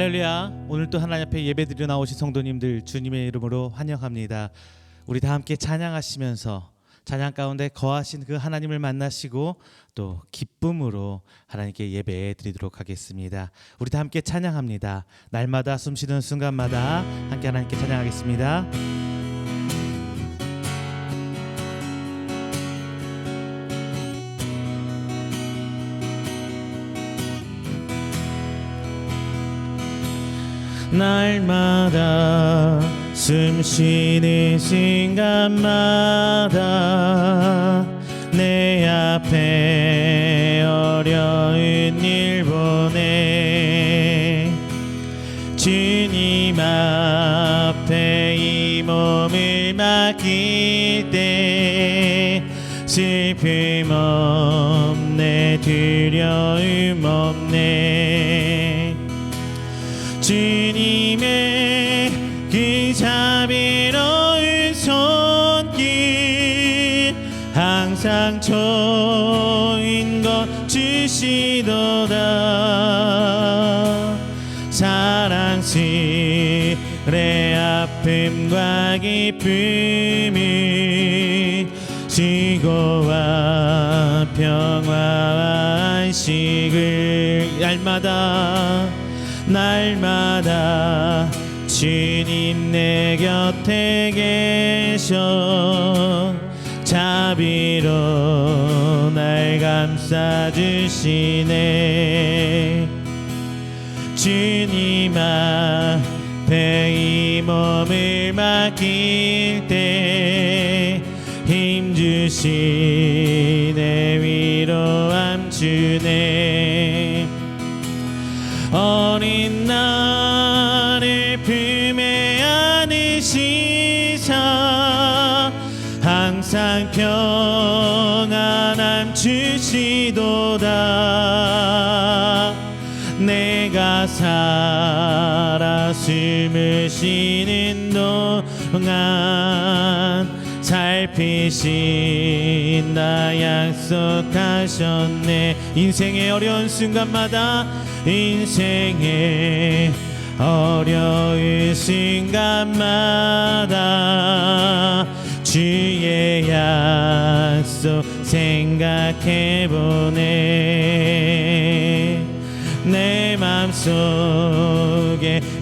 할렐루야. 오늘 또 하나님 앞에 예배드려 나오신 성도님들 주님의 이름으로 환영합니다. 우리 다 함께 찬양하시면서 찬양 가운데 거하신 그 하나님을 만나시고 또 기쁨으로 하나님께 예배 드리도록 하겠습니다. 우리 다 함께 찬양합니다. 날마다 숨쉬는 순간마다 함께 하나님께 찬양하겠습니다. 날마다 숨쉬는 순간마다 내 앞에 어려운 일 보내 주님 앞에 이 몸을 맡길 때 슬픔 없네 두려움 없네 주님의 그 자비로운 손길 항상 좋은 것 주시도다 사랑스레 아픔과 기쁨을 수고와 평화와 안식을 날마다 주님 내 곁에 계셔 자비로 날 감싸주시네 주님 앞에 이 몸을 맡길 때 힘주시네 위로함 주네 어린 나를 품에 안으시사 항상 평안함 주시도다 내가 살아 숨을 쉬는 동안 살피신다 약속하셨네 인생의 어려운 순간마다 인생의 어려운 순간마다 주의 약속 생각해보네 내 맘속에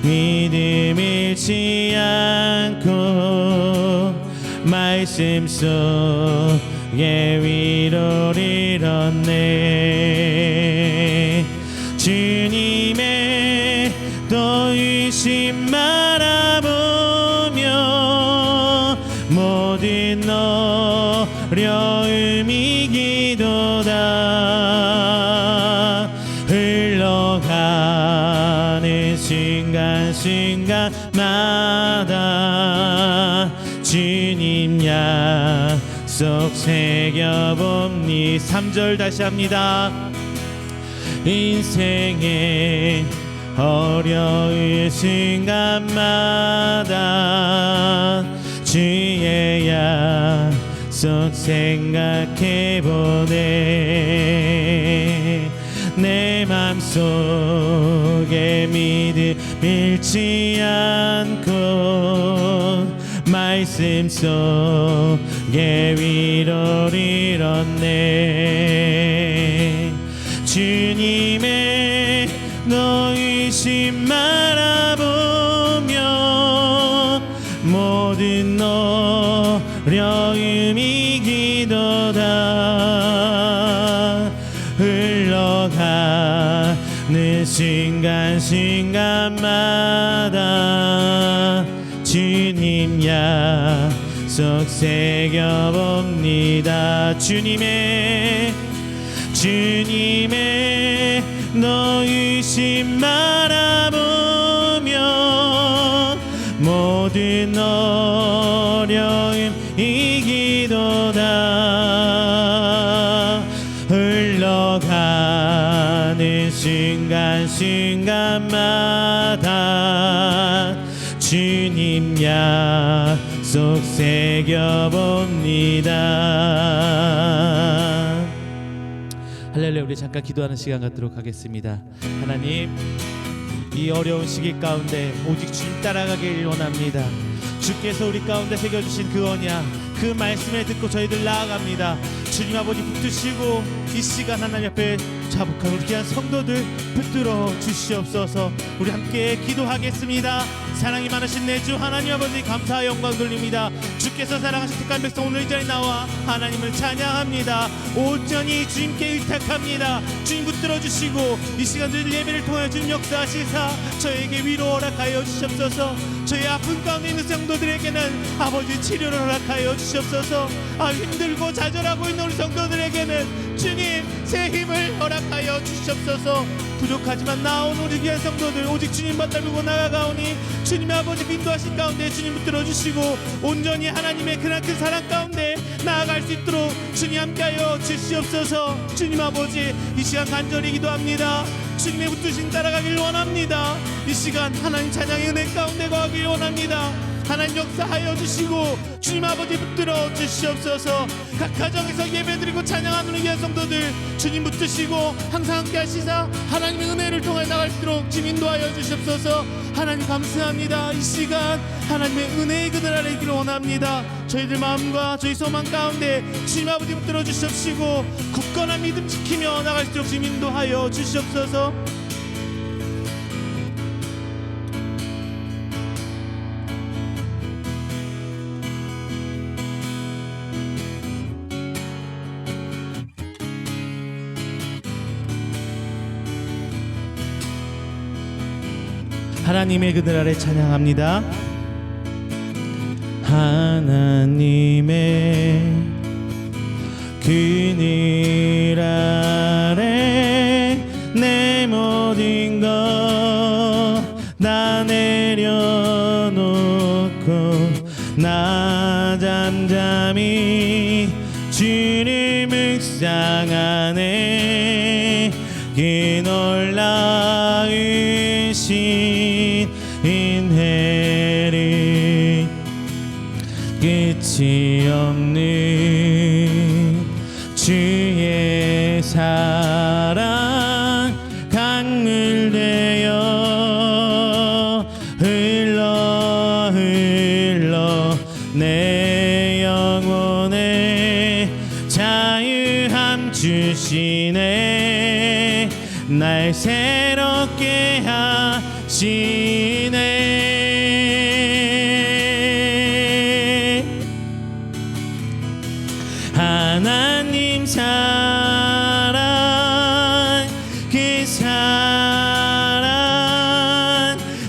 믿음 잃지 않고 말씀 속에 위로를 얻네 주님의 도우심 바라보며 모든 어려움 이기도다 흘러가는 순간순간마다 주님 약속 새겨봅니 3절 다시 합니다 인생의 어려운 순간마다 주의 약속 생각해보네 내 맘속에 믿음 잃지 않고 말씀 속에 위로를 얻네 주님의 도우심 바라보며 모든 어려움 이기도다 흘러가는 순간순간마다 주님 약속 새겨봅니다 주님의 도우심 바라보며 모든 어려움 이기도다 흘러가는 순간순간마다 주님 약속 새겨봅니다 할렐루야. 우리 잠깐 기도하는 시간 갖도록 하겠습니다. 하나님 이 어려운 시기 가운데 오직 주님 따라가길 원합니다. 주께서 우리 가운데 새겨주신 그 언약, 그 말씀을 듣고 저희들 나아갑니다. 주님 아버지 붙드시고 이 시간 하나님 앞에 자복한 우리 귀한 성도들 붙들어 주시옵소서. 우리 함께 기도하겠습니다. 사랑이 많으신 내 주 하나님 아버지 감사와 영광 돌립니다. 주께서 사랑하신 택한 백성 오늘 이 자리에 나와 하나님을 찬양합니다. 온전히 주님께 의탁합니다. 주님 붙들어 주시고 이 시간 저희 예배를 통하여 주님 역사하시사 저에게 위로 허락하여 주시옵소서. 저희 아픈 가운데 있는 성도들에게는 아버지 치료를 허락하여 주시옵소서. 힘들고 좌절하고 있는 우리 성도들에게는 주님 새 힘을 허락하여 주시옵소서. 부족하지만 나온 우리 귀한 성도들 오직 주님만 따르고 나아가오니 주님의 아버지 인도하신 가운데 주님 붙들어 주시고 온전히 하나님의 그나큰 사랑 가운데 나아갈 수 있도록 주님 함께하여 주시옵소서. 주님 아버지 이 시간 간절히 기도합니다. 주님의 붙드신 따라가길 원합니다. 이 시간 하나님 찬양의 은혜 가운데 거하길 원합니다. 하나님 역사하여 주시고 주님 아버지 붙들어 주시옵소서. 각 가정에서 예배드리고 찬양하는 우리 성도들 주님 붙드시고 항상 함께 하시사 하나님의 은혜를 통해 나갈 수 있도록 주님 인도하여 주시옵소서. 하나님 감사합니다. 이 시간 하나님의 은혜의 그늘 아래 있기를 원합니다. 저희들 마음과 저희 소망 가운데 주님 아버지 붙들어 주시옵시고 굳건한 믿음 지키며 나갈 수 있도록 주님 인도하여 주시옵소서. 하나님의 그늘 아래 찬양합니다. 하나님의 그늘 아래 내 모든 것 다 내려놓고 나 잠잠히 주를 묵상하네. 그 놀라우신 은혜를 끝이 없는 주의 사랑 강물 되어 흘러 내 영혼에 자유함 주시네. 날 새롭게 하시네. 하나님 사랑 그 사랑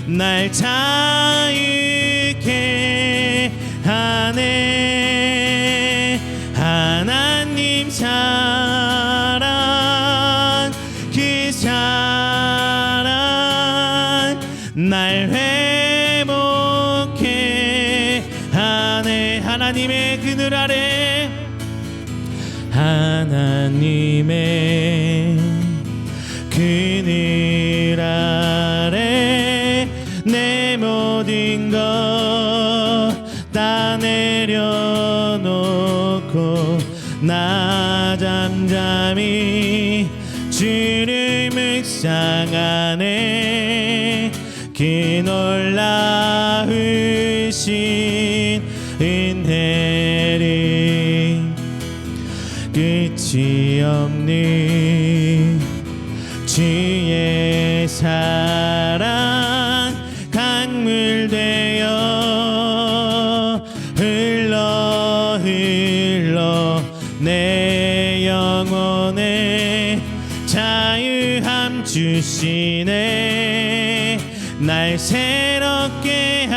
날 자유케 하네. 하나님 사랑 그 사랑 날 회복해 하네. 하나님의 그늘 아래 하나님의 그늘 아래 내 모든 것 다 내려놓고 나 잠잠히 주를 묵상하네. 그 놀라우신 은혜를 끝이 없는 주의 사랑 강물 되어 흘러 내 영혼에 자유함 주시네. 날 새롭게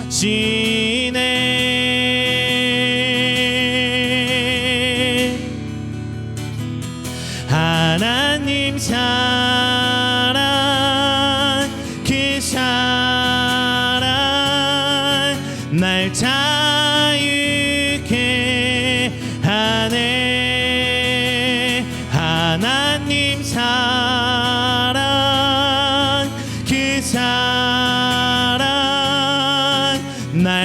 하시네. 하나님 사랑 그 사랑 날 자유케 하네. 하나님 사랑 그 사랑 날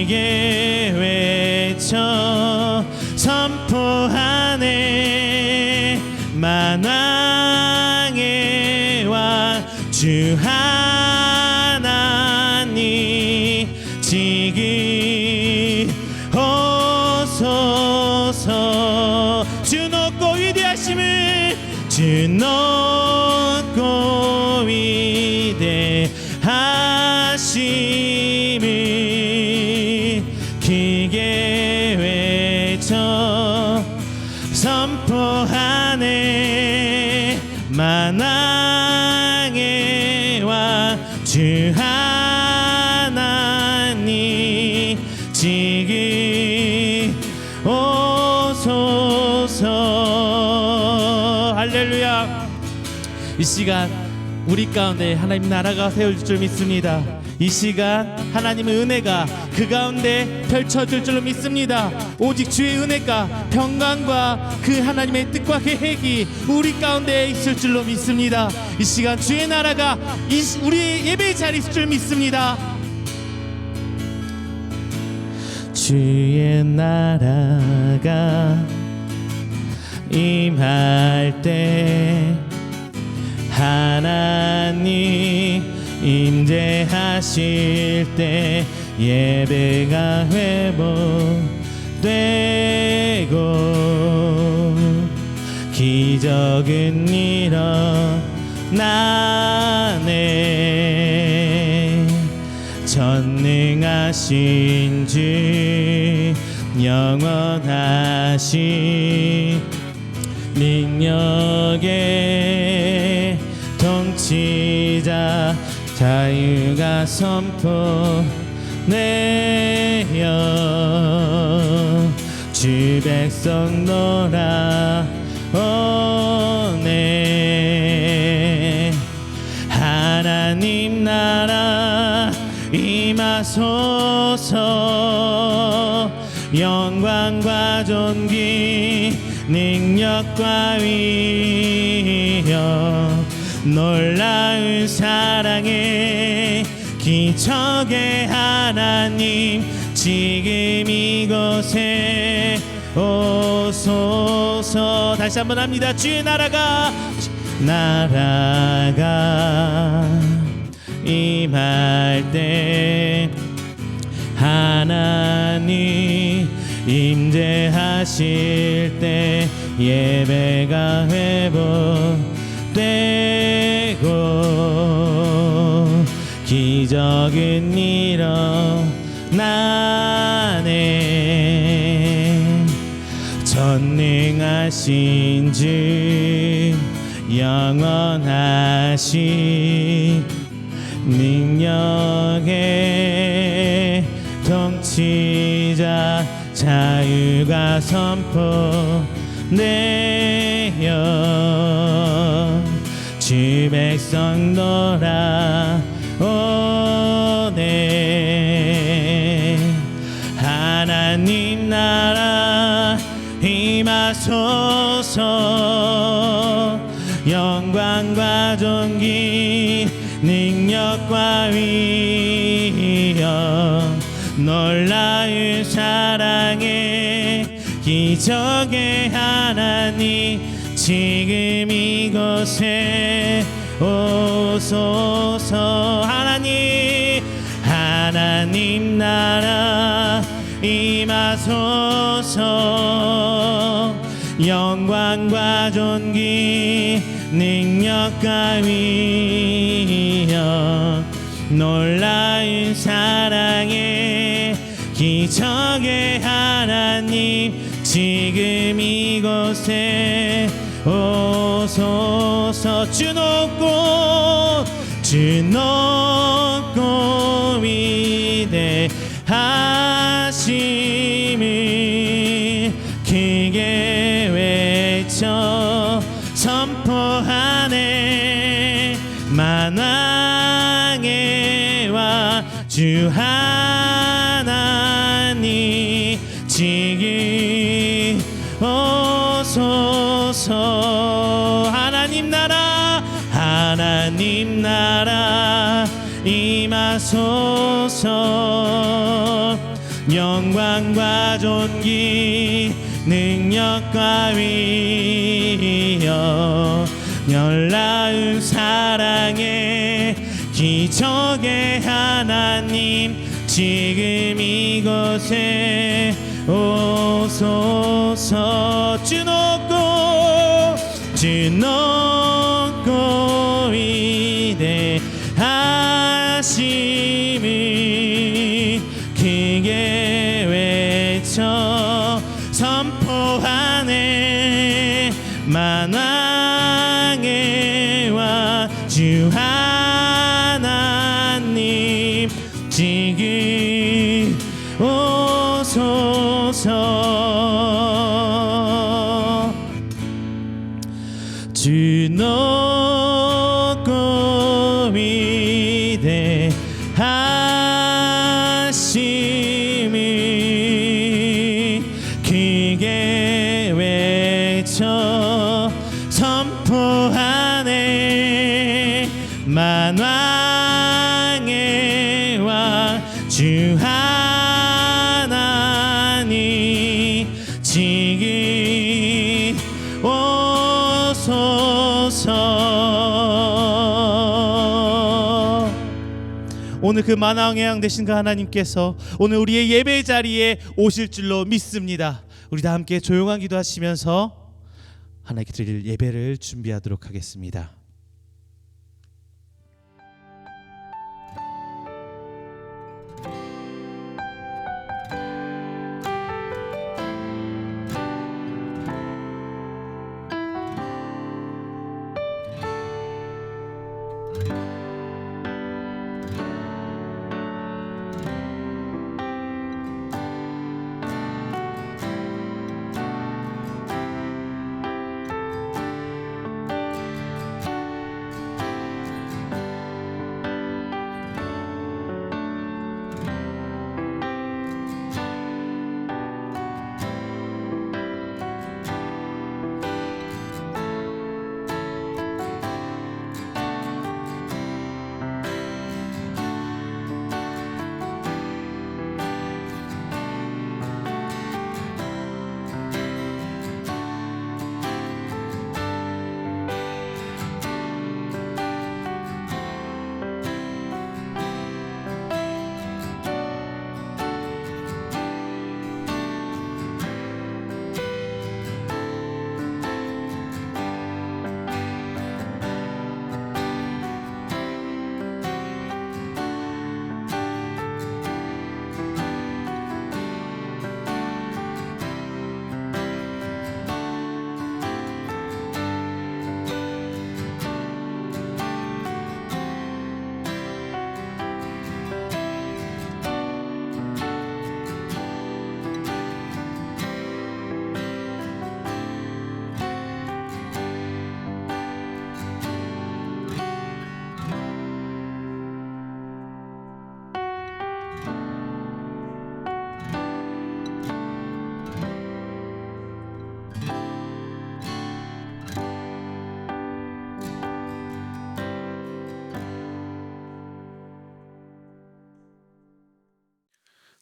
크게 외쳐 선포하네. 만왕의 왕 주 하나님 지금 오소서. 주 높고 위대하심을, 주 높고 위대하심을 크게 외쳐 선포하네. 만왕의 왕 주 하나님 지금 오소서. 할렐루야. 이 시간 우리 가운데 하나님 나라가 세워질 줄 믿습니다. 이 시간 하나님의 은혜가 그 가운데 펼쳐질 줄로 믿습니다. 오직 주의 은혜가 평강과 그 하나님의 뜻과 계획이 우리 가운데 있을 줄로 믿습니다. 이 시간 주의 나라가 우리 예배의 자리에 있을 줄 믿습니다. 주의 나라가 임할 때 하나님 임재하실 때 예배가 회복되고 기적은 일어나네. 전능하신 주 영원하신 능력의 통치자 자유가 선포내어 주 백성 돌아오네. 하나님 나라 임하소서. 영광과 존귀 능력과 위엄 놀라운 사랑의 기적의 하나님 지금 이곳에 오소서. 다시 한번 합니다. 주의 나라가 임할 때 하나님 임재하실 때 예배가 회복되고 기적은 일어나네. 전능하신 주 영원하신 능력의 통치자 자유가 선포되어 주 백성 돌아오네. 하나님 나라 임하소서. 영광과 존귀 능력과 위엄 놀라운 사랑의 기적의 하나님 지금 이곳에 오소서. 하나님 나라 임하소서. 영광과 존귀 능력과 위엄 놀라운 사랑의 기적의 하나님 지금 이곳에 오소서. 주 높고 위대하심을 크게 외쳐 선포하네. 만왕의 왕 주 하나님 지금 오소서. 하나님 나라 임하소서. 영광과 존귀 능력과 위엄 놀라운 사랑의 기적의 하나님 지금 이곳에 오소서. 주 높고 위대하심을 크게 외쳐 선포하네. 만왕의 왕 주 하나님 지금 오소서. 주 높고 위대하심을 크게 외쳐 선포하네. 만왕의 왕 주 하나님 지금 오소서. 오늘 그 만왕의 왕 되신 그 하나님께서 오늘 우리의 예배 자리에 오실 줄로 믿습니다. 우리 다 함께 조용한 기도하시면서 하나님께 드릴 예배를 준비하도록 하겠습니다.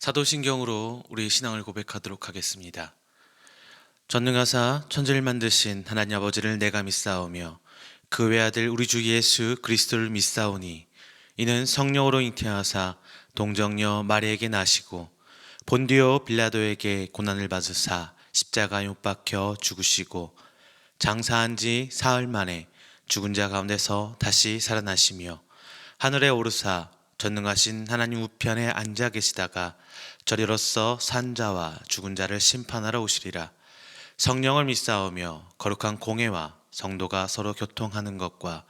사도신경으로 우리의 신앙을 고백하도록 하겠습니다. 전능하사 천지를 만드신 하나님 아버지를 내가 믿사오며 그 외아들 우리 주 예수 그리스도를 믿사오니 이는 성령으로 잉태하사 동정녀 마리에게 나시고 본디오 빌라도에게 고난을 받으사 십자가에 못 박혀 죽으시고 장사한 지 사흘 만에 죽은 자 가운데서 다시 살아나시며 하늘에 오르사 전능하신 하나님 우편에 앉아 계시다가 저리로서 산 자와 죽은 자를 심판하러 오시리라. 성령을 믿사오며 거룩한 공회와 성도가 서로 교통하는 것과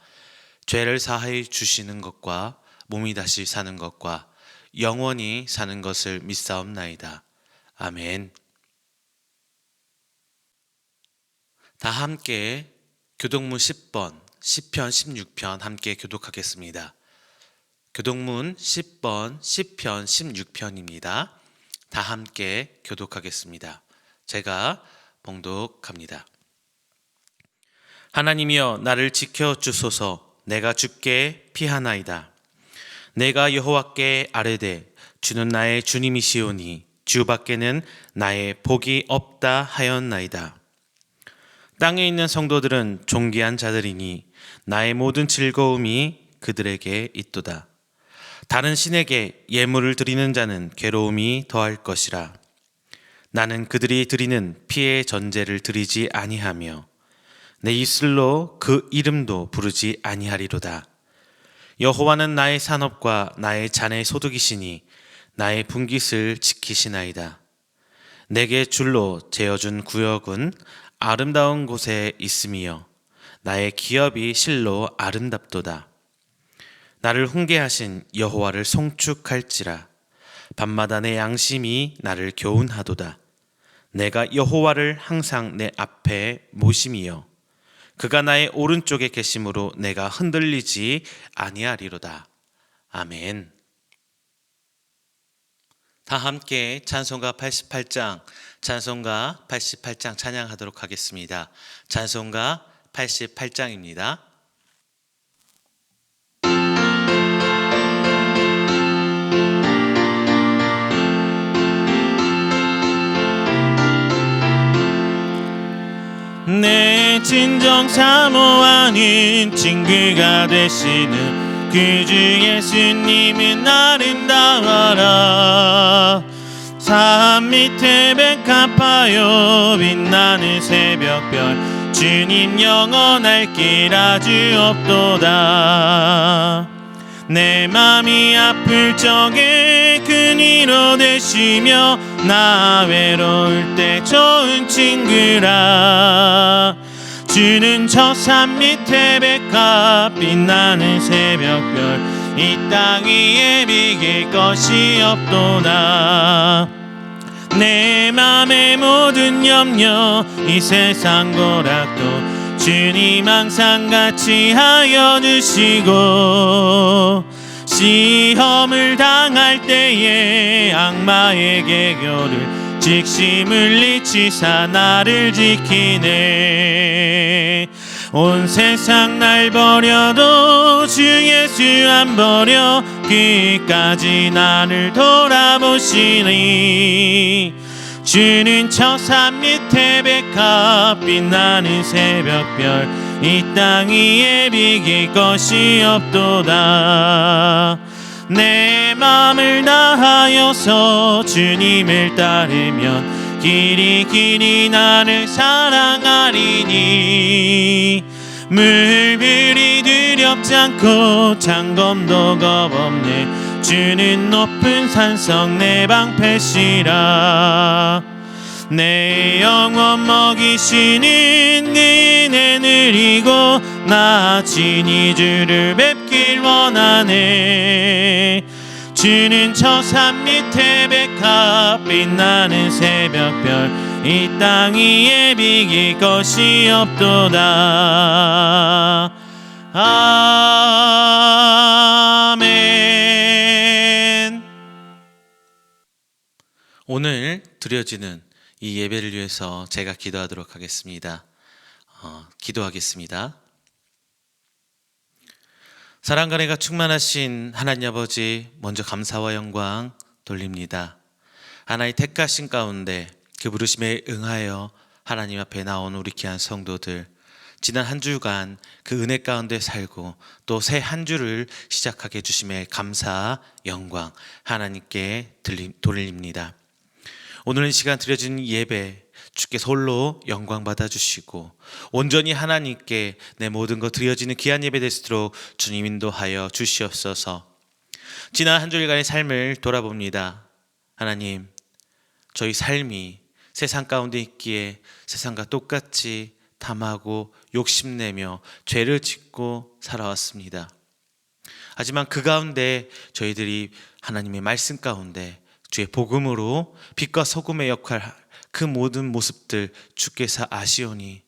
죄를 사하여 주시는 것과 몸이 다시 사는 것과 영원히 사는 것을 믿사옵나이다. 아멘. 다 함께 교독문 10번, 시편 16편 함께 교독하겠습니다. 교독문 10번, 시편 16편입니다. 다 함께 교독하겠습니다. 제가 봉독합니다. 하나님이여 나를 지켜 주소서. 내가 주께 피하나이다. 내가 여호와께 아뢰되 주는 나의 주님이시오니 주밖에는 나의 복이 없다 하였나이다. 땅에 있는 성도들은 존귀한 자들이니 나의 모든 즐거움이 그들에게 있도다. 다른 신에게 예물을 드리는 자는 괴로움이 더할 것이라. 나는 그들이 드리는 피의 전제를 드리지 아니하며 내 입술로 그 이름도 부르지 아니하리로다. 여호와는 나의 산업과 나의 잔의 소득이시니 나의 분깃을 지키시나이다. 내게 줄로 재어준 구역은 아름다운 곳에 있으며 나의 기업이 실로 아름답도다. 나를 훈계하신 여호와를 송축할지라. 밤마다 내 양심이 나를 교훈하도다. 내가 여호와를 항상 내 앞에 모심이여 그가 나의 오른쪽에 계심으로 내가 흔들리지 아니하리로다. 아멘. 다 함께 찬송가 88장 찬양하도록 하겠습니다. 찬송가 88장입니다. 내 진정 사모하는 친구가 되시는 그 주 예수님은 아름다워라. 산 밑에 백합하여 빛나는 새벽별 주님 영원할 길 아주 없도다. 내 맘이 아플 적에 그 위로 되시며 나 외로울 때 좋은 친구라. 주는 저 산 밑에 백합 빛나는 새벽별 이 땅 위에 비길 것이 없도다. 내 맘의 모든 염려 이 세상 고락도 주님 항상 같이 하여 주시고 시험을 당할 때에 악마의 계교를 즉시 물리치사 나를 지키네. 온 세상 날 버려도 주 예수 안 버려 끝까지 나를 돌아보시니. 주는 저 산 밑에 백합 빛나는 새벽별 이 땅 위에 비길 것이 없도다. 내 맘을 다하여서 주님을 따르면 길이 나를 사랑하리니. 물불이 두렵지 않고 창검도 겁없네. 주는 높은 산성 내 방패시라. 내 영혼 먹이시는 네 은혜 누리고 나 친히 주를 뵙길 원하네. 주는 저 산 밑에 백합 빛나는 새벽별 이 땅 위에 비길 것이 없도다. 아멘. 오늘 드려지는 이 예배를 위해서 제가 기도하도록 하겠습니다. 기도하겠습니다. 사랑과 은혜가 충만하신 하나님 아버지, 먼저 감사와 영광 돌립니다. 하나님 택하신 가운데 그 부르심에 응하여 하나님 앞에 나온 우리 귀한 성도들, 지난 한 주간 그 은혜 가운데 살고 또 새 한 주를 시작하게 해주심에 감사, 영광 하나님께 돌립니다. 오늘 이 시간 드려진 예배 주께서 홀로 영광 받아주시고 온전히 하나님께 내 모든 것 드려지는 귀한 예배 될 수 있도록 주님 인도하여 주시옵소서. 지난 한 주일간의 삶을 돌아봅니다. 하나님, 저희 삶이 세상 가운데 있기에 세상과 똑같이 탐하고 욕심내며 죄를 짓고 살아왔습니다. 하지만 그 가운데 저희들이 하나님의 말씀 가운데 주의 복음으로 빛과 소금의 역할, 그 모든 모습들 주께서 아시오니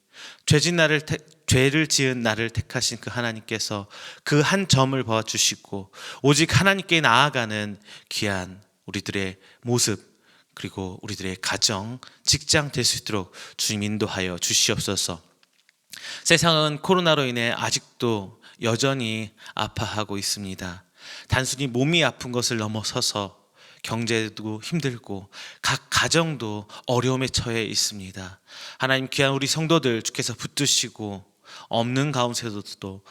죄를 지은 나를 택하신 그 하나님께서 그 한 점을 보아주시고 오직 하나님께 나아가는 귀한 우리들의 모습, 그리고 우리들의 가정, 직장 될 수 있도록 주님 인도하여 주시옵소서. 세상은 코로나로 인해 아직도 여전히 아파하고 있습니다. 단순히 몸이 아픈 것을 넘어서서 경제도 힘들고 각 가정도 어려움에 처해 있습니다. 하나님, 귀한 우리 성도들 주께서 붙드시고 없는 가운데서도,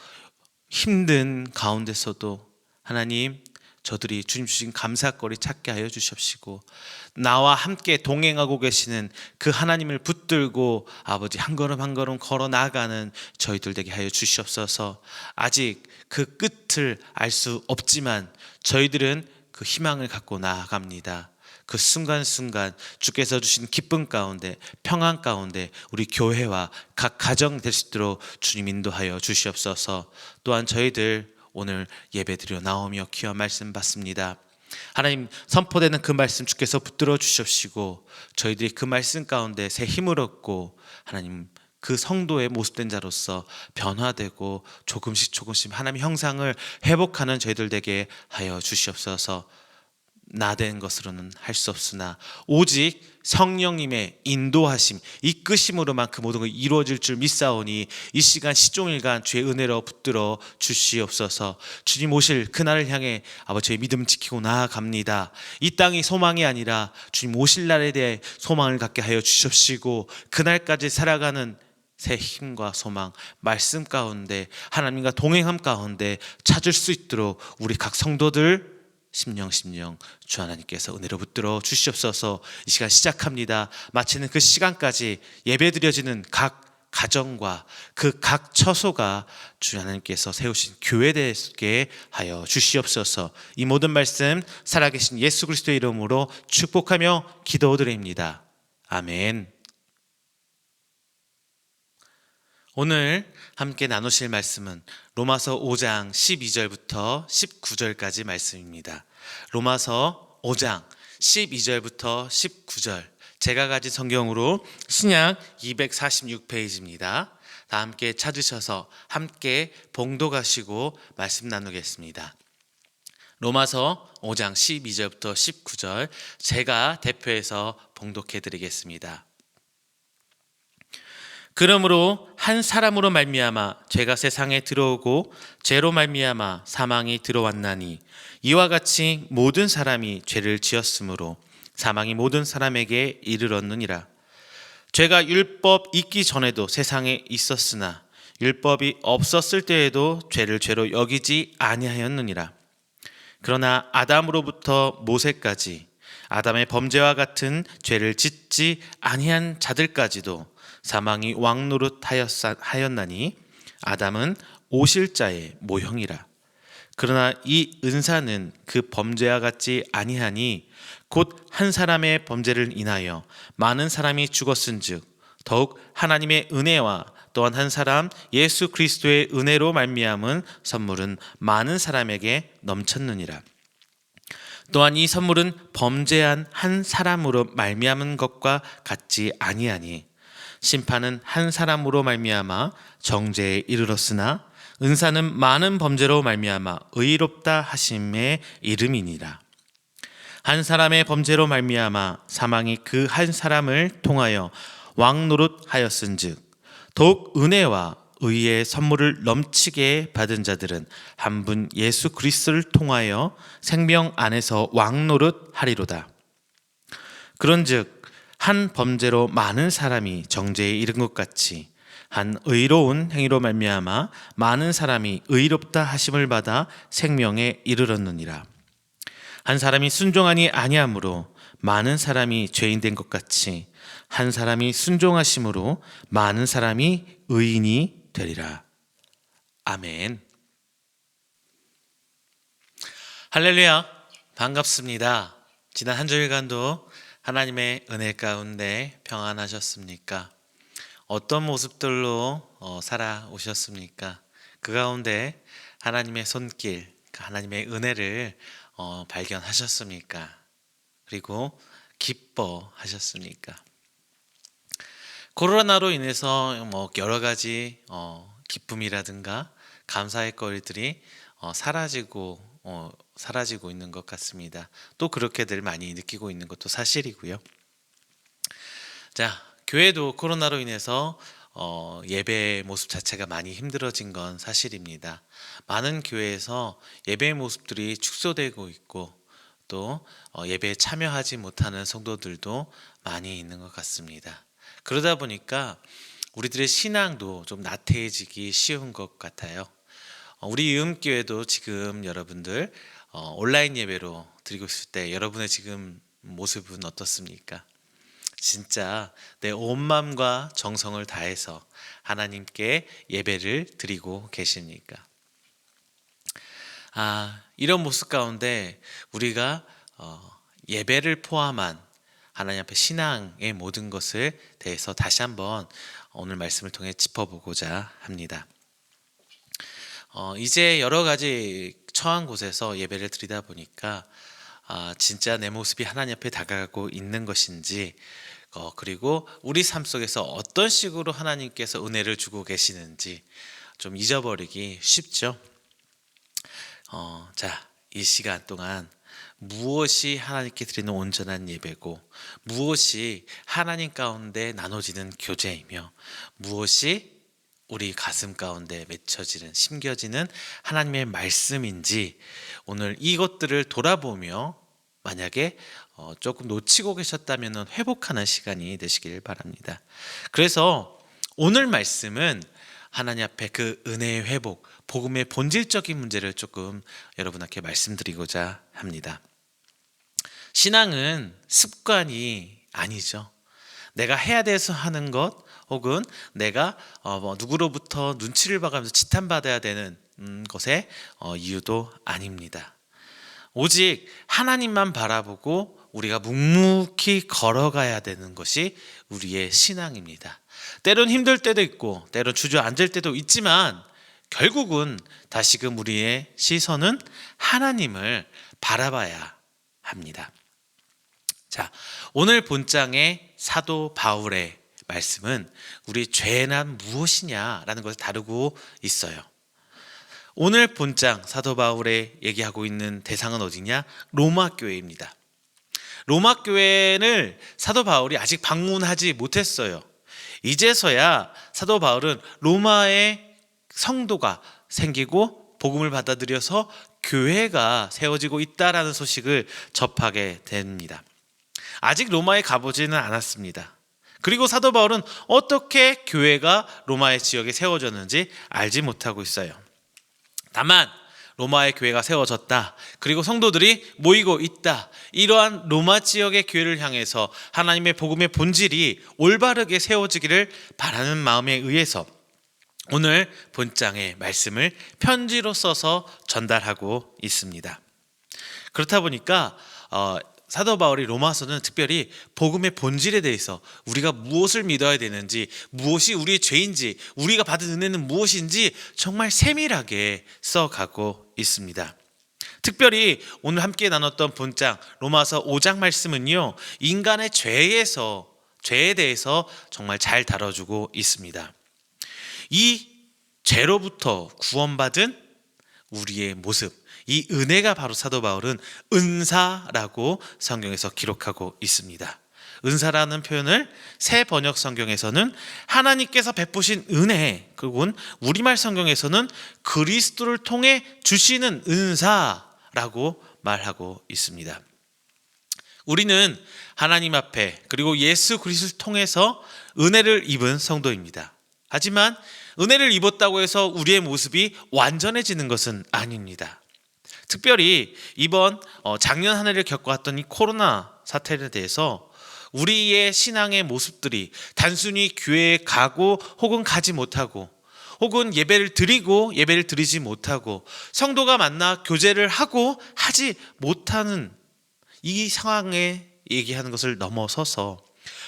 힘든 가운데서도 하나님, 저들이 주님 주신 감사거리 찾게 하여 주십시고, 나와 함께 동행하고 계시는 그 하나님을 붙들고 아버지 한 걸음 한 걸음 걸어 나아가는 저희들 되게 하여 주시옵소서. 아직 그 끝을 알 수 없지만 저희들은 그 희망을 갖고 나아갑니다. 그 순간순간 주께서 주신 기쁨 가운데, 평안 가운데 우리 교회와 각 가정 될 수 있도록 주님 인도하여 주시옵소서. 또한 저희들 오늘 예배드려 나오며 귀한 말씀 받습니다. 하나님, 선포되는 그 말씀 주께서 붙들어 주십시고, 저희들이 그 말씀 가운데 새 힘을 얻고 하나님, 그 성도의 모습된 자로서 변화되고 조금씩 하나님 형상을 회복하는 저희들 되게 하여 주시옵소서. 나된 것으로는 할 수 없으나 오직 성령님의 인도하심, 이끄심으로만 그 모든 것이 이루어질 줄 믿사오니 이 시간 시종일관 주의 은혜로 붙들어 주시옵소서. 주님 오실 그날을 향해 아버지 저희 믿음 지키고 나아갑니다. 이 땅이 소망이 아니라 주님 오실 날에 대해 소망을 갖게 하여 주십시고, 그날까지 살아가는 새 힘과 소망, 말씀 가운데 하나님과 동행함 가운데 찾을 수 있도록 우리 각 성도들 심령 주 하나님께서 은혜로 붙들어 주시옵소서. 이 시간 시작합니다. 마치는 그 시간까지 예배드려지는 각 가정과 그 각 처소가 주 하나님께서 세우신 교회 되게 하여 주시옵소서. 이 모든 말씀 살아계신 예수 그리스도의 이름으로 축복하며 기도드립니다. 아멘. 오늘 함께 나누실 말씀은 로마서 5장 12절부터 19절까지 말씀입니다. 로마서 5장 12절부터 19절, 제가 가진 성경으로 신약 246페이지입니다. 다 함께 찾으셔서 함께 봉독하시고 말씀 나누겠습니다. 로마서 5장 12절부터 19절, 제가 대표해서 봉독해 드리겠습니다. 그러므로 한 사람으로 말미암아 죄가 세상에 들어오고 죄로 말미암아 사망이 들어왔나니, 이와 같이 모든 사람이 죄를 지었으므로 사망이 모든 사람에게 이르렀느니라. 죄가 율법 있기 전에도 세상에 있었으나 율법이 없었을 때에도 죄를 죄로 여기지 아니하였느니라. 그러나 아담으로부터 모세까지 아담의 범죄와 같은 죄를 짓지 아니한 자들까지도 사망이 왕노릇하였나니, 아담은 오실 자의 모형이라. 그러나 이 은사는 그 범죄와 같지 아니하니 곧 한 사람의 범죄를 인하여 많은 사람이 죽었은즉 더욱 하나님의 은혜와 또한 한 사람 예수 그리스도의 은혜로 말미암은 선물은 많은 사람에게 넘쳤느니라. 또한 이 선물은 범죄한 한 사람으로 말미암은 것과 같지 아니하니, 심판은 한 사람으로 말미암아 정죄에 이르렀으나 은사는 많은 범죄로 말미암아 의롭다 하심의 이름이니라. 한 사람의 범죄로 말미암아 사망이 그 한 사람을 통하여 왕노릇하였은즉 더욱 은혜와 의의 선물을 넘치게 받은 자들은 한 분 예수 그리스도를 통하여 생명 안에서 왕노릇하리로다. 그런즉 한 범죄로 많은 사람이 정죄에 이른 것 같이 한 의로운 행위로 말미암아 많은 사람이 의롭다 하심을 받아 생명에 이르렀느니라. 한 사람이 순종하니 아니함으로 많은 사람이 죄인 된 것 같이 한 사람이 순종하심으로 많은 사람이 의인이 되리라. 아멘. 할렐루야, 반갑습니다. 지난 한 주일간도 하나님의 은혜 가운데 평안하셨습니까? 어떤 모습들로 살아오셨습니까? 그 가운데 하나님의 손길, 하나님의 은혜를 발견하셨습니까? 그리고 기뻐하셨습니까? 코로나로 인해서 여러 가지 기쁨이라든가 감사의 거리들이 사라지고 있는 것 같습니다. 또 그렇게들 많이 느끼고 있는 것도 사실이고요. 자, 교회도 코로나로 인해서 예배의 모습 자체가 많이 힘들어진 건 사실입니다. 많은 교회에서 예배의 모습들이 축소되고 있고, 또 예배에 참여하지 못하는 성도들도 많이 있는 것 같습니다. 그러다 보니까 우리들의 신앙도 좀 나태해지기 쉬운 것 같아요. 우리 이음교회도 지금 여러분들 온라인 예배로 드리고 있을 때 여러분의 지금 모습은 어떻습니까? 진짜 내 온 마음과 정성을 다해서 하나님께 예배를 드리고 계십니까? 이런 모습 가운데 우리가 예배를 포함한 하나님 앞에 신앙의 모든 것을 대해서 다시 한번 오늘 말씀을 통해 짚어보고자 합니다. 이제 여러 가지 처한 곳에서 예배를 드리다 보니까 진짜 내 모습이 하나님 앞에 다가가고 있는 것인지, 그리고 우리 삶 속에서 어떤 식으로 하나님께서 은혜를 주고 계시는지 좀 잊어버리기 쉽죠. 이 시간 동안 무엇이 하나님께 드리는 온전한 예배고, 무엇이 하나님 가운데 나눠지는 교제이며, 무엇이 우리 가슴 가운데 맺혀지는, 심겨지는 하나님의 말씀인지, 오늘 이것들을 돌아보며 만약에 조금 놓치고 계셨다면 회복하는 시간이 되시길 바랍니다. 그래서 오늘 말씀은 하나님 앞에 그 은혜의 회복, 복음의 본질적인 문제를 조금 여러분께 말씀드리고자 합니다. 신앙은 습관이 아니죠. 내가 해야 돼서 하는 것, 혹은 내가 누구로부터 눈치를 봐가면서 지탄받아야 되는 것의 이유도 아닙니다. 오직 하나님만 바라보고 우리가 묵묵히 걸어가야 되는 것이 우리의 신앙입니다. 때론 힘들 때도 있고 때론 주저앉을 때도 있지만 결국은 다시금 우리의 시선은 하나님을 바라봐야 합니다. 오늘 본장의 사도 바울의 말씀은 우리 죄는 무엇이냐라는 것을 다루고 있어요. 오늘 본장 사도 바울의 얘기하고 있는 대상은 어디냐? 로마 교회입니다. 로마 교회를 사도 바울이 아직 방문하지 못했어요. 이제서야 사도 바울은 로마의 성도가 생기고 복음을 받아들여서 교회가 세워지고 있다라는 소식을 접하게 됩니다. 아직 로마에 가보지는 않았습니다. 그리고 사도 바울은 어떻게 교회가 로마의 지역에 세워졌는지 알지 못하고 있어요. 다만 로마의 교회가 세워졌다, 그리고 성도들이 모이고 있다, 이러한 로마 지역의 교회를 향해서 하나님의 복음의 본질이 올바르게 세워지기를 바라는 마음에 의해서 오늘 본장의 말씀을 편지로 써서 전달하고 있습니다. 그렇다 보니까 사도 바울이 로마서는 특별히 복음의 본질에 대해서 우리가 무엇을 믿어야 되는지, 무엇이 우리의 죄인지, 우리가 받은 은혜는 무엇인지 정말 세밀하게 써가고 있습니다. 특별히 오늘 함께 나눴던 본장 로마서 5장 말씀은요, 인간의 죄에 대해서 정말 잘 다뤄주고 있습니다. 이 죄로부터 구원받은 우리의 모습, 이 은혜가 바로 사도 바울은 은사라고 성경에서 기록하고 있습니다. 은사라는 표현을 새 번역 성경에서는 하나님께서 베푸신 은혜, 그리고 우리말 성경에서는 그리스도를 통해 주시는 은사라고 말하고 있습니다. 우리는 하나님 앞에 그리고 예수 그리스도를 통해서 은혜를 입은 성도입니다. 하지만 은혜를 입었다고 해서 우리의 모습이 완전해지는 것은 아닙니다. 특별히 이번 작년 한 해를 겪어왔던 이 코로나 사태에 대해서 우리의 신앙의 모습들이 단순히 교회에 가고 혹은 가지 못하고, 혹은 예배를 드리고 예배를 드리지 못하고, 성도가 만나 교제를 하고 하지 못하는 이 상황에 얘기하는 것을 넘어서서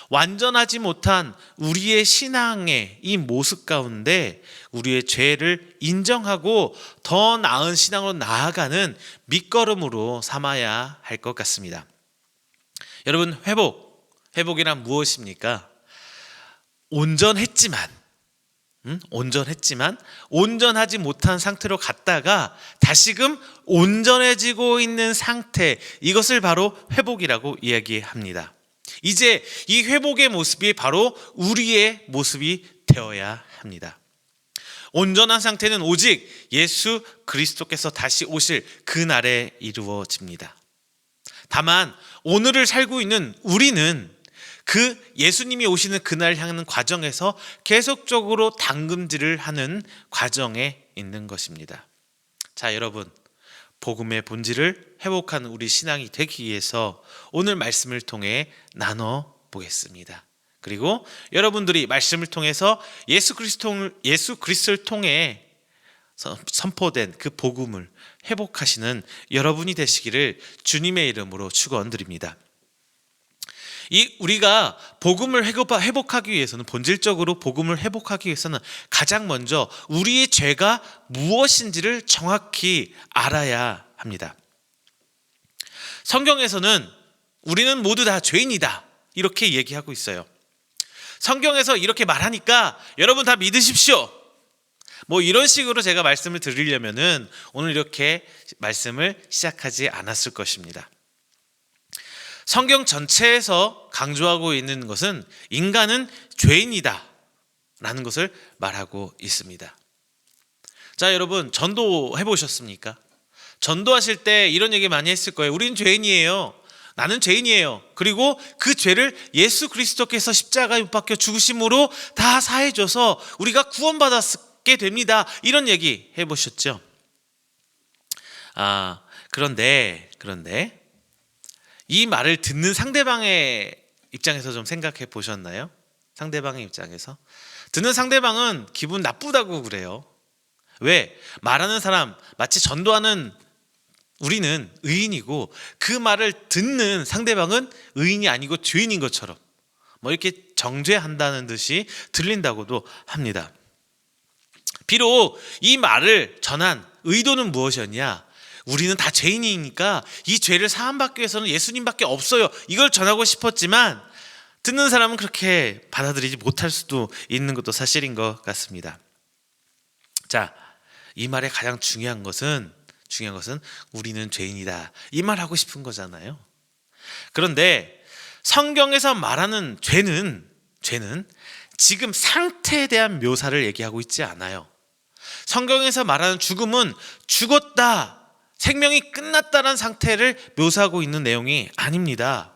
완전하지 못한 우리의 신앙의 이 모습 가운데 우리의 죄를 인정하고 더 나은 신앙으로 나아가는 밑거름으로 삼아야 할 것 같습니다. 여러분, 회복이란 무엇입니까? 온전했지만 온전하지 못한 상태로 갔다가 다시금 온전해지고 있는 상태, 이것을 바로 회복이라고 이야기합니다. 이제 이 회복의 모습이 바로 우리의 모습이 되어야 합니다. 온전한 상태는 오직 예수 그리스도께서 다시 오실 그날에 이루어집니다. 다만 오늘을 살고 있는 우리는 그 예수님이 오시는 그날 향하는 과정에서 계속적으로 당금질을 하는 과정에 있는 것입니다. 자, 여러분, 복음의 본질을 회복하는 우리 신앙이 되기 위해서 오늘 말씀을 통해 나눠 보겠습니다. 그리고 여러분들이 말씀을 통해서 예수 그리스도를 통해 선포된 그 복음을 회복하시는 여러분이 되시기를 주님의 이름으로 축원드립니다. 우리가 복음을 회복하기 위해서는, 본질적으로 복음을 회복하기 위해서는 가장 먼저 우리의 죄가 무엇인지를 정확히 알아야 합니다. 성경에서는 우리는 모두 다 죄인이다 이렇게 얘기하고 있어요. 성경에서 이렇게 말하니까 여러분 다 믿으십시오, 뭐 이런 식으로 제가 말씀을 드리려면은 오늘 이렇게 말씀을 시작하지 않았을 것입니다. 성경 전체에서 강조하고 있는 것은 인간은 죄인이다 라는 것을 말하고 있습니다. 자, 여러분, 전도 해보셨습니까? 전도하실 때 이런 얘기 많이 했을 거예요. 우린 죄인이에요. 나는 죄인이에요. 그리고 그 죄를 예수 그리스도께서 십자가에 못 박혀 죽으심으로 다 사해줘서 우리가 구원받았게 됩니다. 이런 얘기 해보셨죠? 그런데 이 말을 듣는 상대방의 입장에서 좀 생각해 보셨나요? 상대방의 입장에서 듣는 상대방은 기분 나쁘다고 그래요. 왜? 말하는 사람, 마치 전도하는 우리는 의인이고 그 말을 듣는 상대방은 의인이 아니고 죄인인 것처럼 뭐 이렇게 정죄한다는 듯이 들린다고도 합니다. 비록 이 말을 전한 의도는 무엇이었냐? 우리는 다 죄인이니까 이 죄를 사함받기 위해서는 예수님밖에 없어요, 이걸 전하고 싶었지만 듣는 사람은 그렇게 받아들이지 못할 수도 있는 것도 사실인 것 같습니다. 자, 이 말의 가장 중요한 것은 우리는 죄인이다, 이 말 하고 싶은 거잖아요. 그런데 성경에서 말하는 죄는 지금 상태에 대한 묘사를 얘기하고 있지 않아요. 성경에서 말하는 죽음은 죽었다, 생명이 끝났다는 상태를 묘사하고 있는 내용이 아닙니다.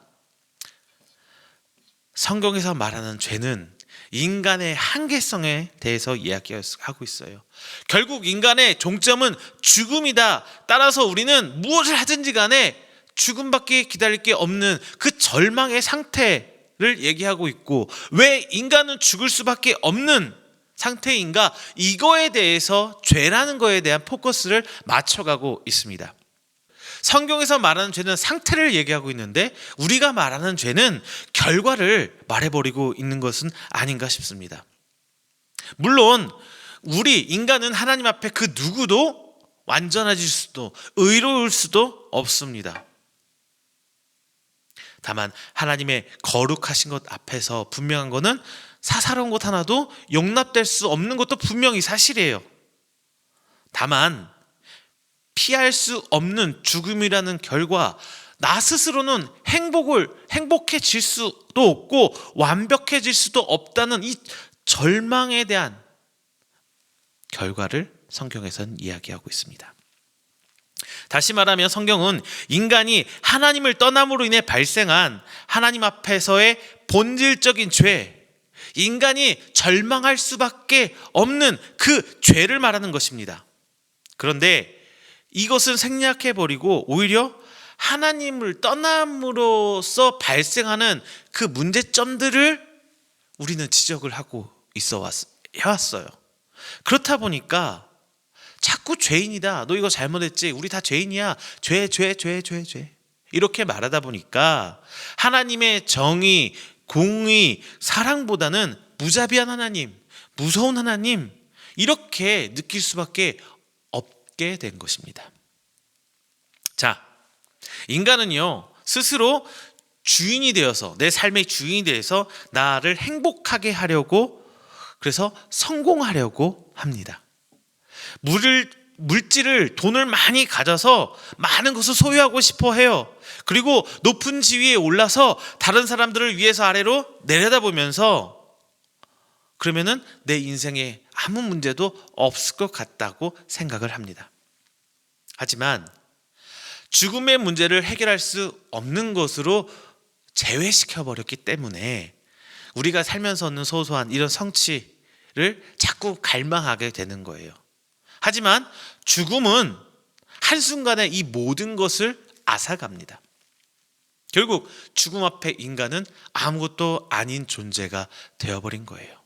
성경에서 말하는 죄는 인간의 한계성에 대해서 이야기하고 있어요. 결국 인간의 종점은 죽음이다. 따라서 우리는 무엇을 하든지 간에 죽음밖에 기다릴 게 없는 그 절망의 상태를 얘기하고 있고, 왜 인간은 죽을 수밖에 없는 상태인가, 이거에 대해서 죄라는 거에 대한 포커스를 맞춰가고 있습니다. 성경에서 말하는 죄는 상태를 얘기하고 있는데 우리가 말하는 죄는 결과를 말해버리고 있는 것은 아닌가 싶습니다. 물론 우리 인간은 하나님 앞에 그 누구도 완전해질 수도 의로울 수도 없습니다. 다만 하나님의 거룩하신 것 앞에서 분명한 것은 사사로운 것 하나도 용납될 수 없는 것도 분명히 사실이에요. 다만 피할 수 없는 죽음이라는 결과, 나 스스로는 행복해질 수도 없고 완벽해질 수도 없다는 이 절망에 대한 결과를 성경에서는 이야기하고 있습니다. 다시 말하면 성경은 인간이 하나님을 떠남으로 인해 발생한 하나님 앞에서의 본질적인 죄, 인간이 절망할 수밖에 없는 그 죄를 말하는 것입니다. 그런데 이것은 생략해버리고 오히려 하나님을 떠남으로써 발생하는 그 문제점들을 우리는 지적을 하고 해왔어요. 그렇다 보니까 자꾸 죄인이다, 너 이거 잘못했지, 우리 다 죄인이야, 죄 이렇게 말하다 보니까 하나님의 정의, 공의, 사랑보다는 무자비한 하나님, 무서운 하나님, 이렇게 느낄 수밖에 없게 된 것입니다. 자, 인간은요 스스로 주인이 되어서, 내 삶의 주인이 되어서 나를 행복하게 하려고, 그래서 성공하려고 합니다. 물질을, 돈을 많이 가져서 많은 것을 소유하고 싶어 해요. 그리고 높은 지위에 올라서 다른 사람들을 위에서 아래로 내려다보면서, 그러면은 내 인생에 아무 문제도 없을 것 같다고 생각을 합니다. 하지만 죽음의 문제를 해결할 수 없는 것으로 제외시켜 버렸기 때문에 우리가 살면서 얻는 소소한 이런 성취를 자꾸 갈망하게 되는 거예요. 하지만 죽음은 한순간에 이 모든 것을 앗아갑니다. 결국 죽음 앞에 인간은 아무것도 아닌 존재가 되어버린 거예요.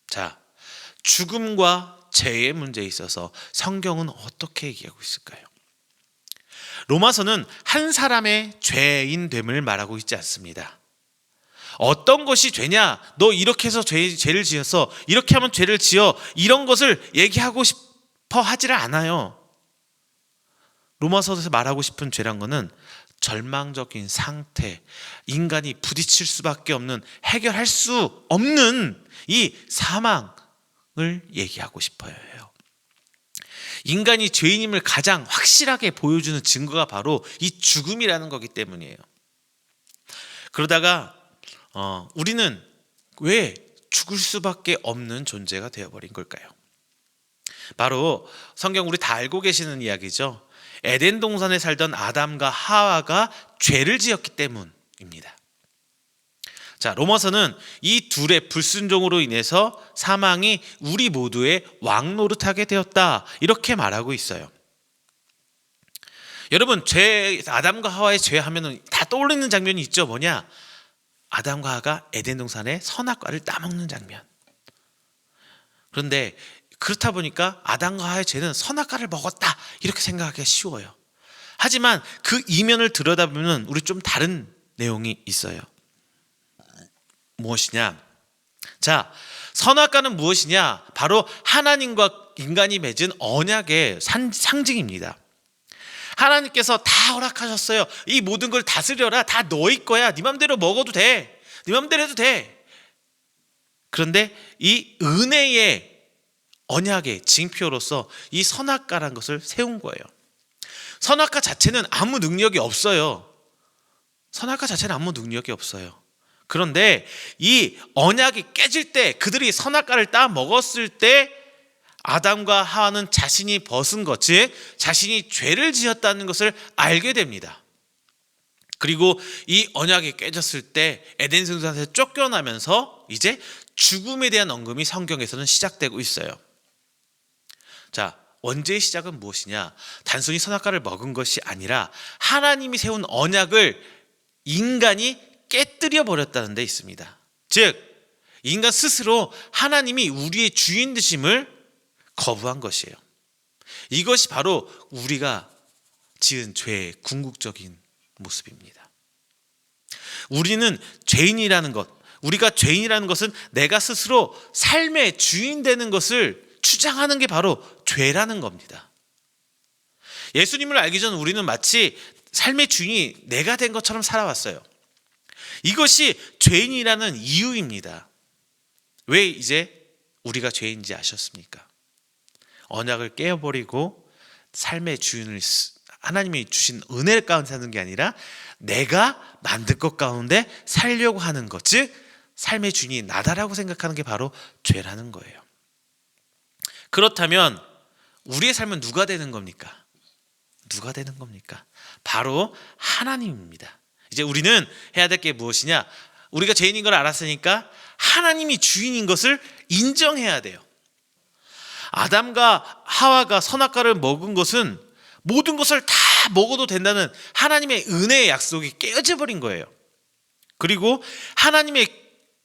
자, 죽음과 죄의 문제에 있어서 성경은 어떻게 얘기하고 있을까요? 로마서는 한 사람의 죄인됨을 말하고 있지 않습니다. 어떤 것이 죄냐? 너 이렇게 해서 죄를 지었어. 이렇게 하면 죄를 지어. 이런 것을 얘기하고 싶어 하지를 않아요. 로마서에서 말하고 싶은 죄란 거는 절망적인 상태, 인간이 부딪힐 수밖에 없는, 해결할 수 없는 이 사망을 얘기하고 싶어요. 인간이 죄인임을 가장 확실하게 보여주는 증거가 바로 이 죽음이라는 거기 때문이에요. 그러다가 우리는 왜 죽을 수밖에 없는 존재가 되어버린 걸까요? 바로 성경 우리 다 알고 계시는 이야기죠. 에덴 동산에 살던 아담과 하와가 죄를 지었기 때문입니다. 자, 로마서는 이 둘의 불순종으로 인해서 사망이 우리 모두의 왕노릇하게 되었다, 이렇게 말하고 있어요. 여러분, 아담과 하와의 죄 하면은 다 떠올리는 장면이 있죠. 뭐냐? 아담과 하와가 에덴 동산의 선악과를 따먹는 장면. 그런데 그렇다 보니까 아담과 하와의 죄는 선악과를 먹었다, 이렇게 생각하기가 쉬워요. 하지만 그 이면을 들여다보면 우리 좀 다른 내용이 있어요. 무엇이냐? 자, 선악과는 무엇이냐? 바로 하나님과 인간이 맺은 언약의 상징입니다. 하나님께서 다 허락하셨어요. 이 모든 걸 다스려라. 다 너희 거야. 네 맘대로 먹어도 돼. 네 맘대로 해도 돼. 그런데 이 은혜의 언약의 징표로서 이 선악과라는 것을 세운 거예요. 선악과 자체는 아무 능력이 없어요. 선악과 자체는 아무 능력이 없어요. 그런데 이 언약이 깨질 때, 그들이 선악과를 따 먹었을 때 아담과 하와는 자신이 벗은 것, 즉 자신이 죄를 지었다는 것을 알게 됩니다. 그리고 이 언약이 깨졌을 때 에덴 동산에서 쫓겨나면서 이제 죽음에 대한 언급이 성경에서는 시작되고 있어요. 자, 원죄의 시작은 무엇이냐? 단순히 선악과를 먹은 것이 아니라 하나님이 세운 언약을 인간이 깨뜨려 버렸다는 데 있습니다. 즉, 인간 스스로 하나님이 우리의 주인 되심을 거부한 것이에요. 이것이 바로 우리가 지은 죄의 궁극적인 모습입니다. 우리는 죄인이라는 것, 우리가 죄인이라는 것은 내가 스스로 삶의 주인 되는 것을 주장하는 게 바로 죄라는 겁니다. 예수님을 알기 전 우리는 마치 삶의 주인이 내가 된 것처럼 살아왔어요. 이것이 죄인이라는 이유입니다. 왜 이제 우리가 죄인인지 아셨습니까? 언약을 깨어버리고 삶의 주인을 하나님이 주신 은혜 가운데 사는 게 아니라 내가 만든 것 가운데 살려고 하는 것, 즉 삶의 주인이 나다라고 생각하는 게 바로 죄라는 거예요. 그렇다면 우리의 삶은 누가 되는 겁니까? 누가 되는 겁니까? 바로 하나님입니다. 이제 우리는 해야 될 게 무엇이냐? 우리가 죄인인 걸 알았으니까 하나님이 주인인 것을 인정해야 돼요. 아담과 하와가 선악과를 먹은 것은 모든 것을 다 먹어도 된다는 하나님의 은혜의 약속이 깨어져 버린 거예요. 그리고 하나님의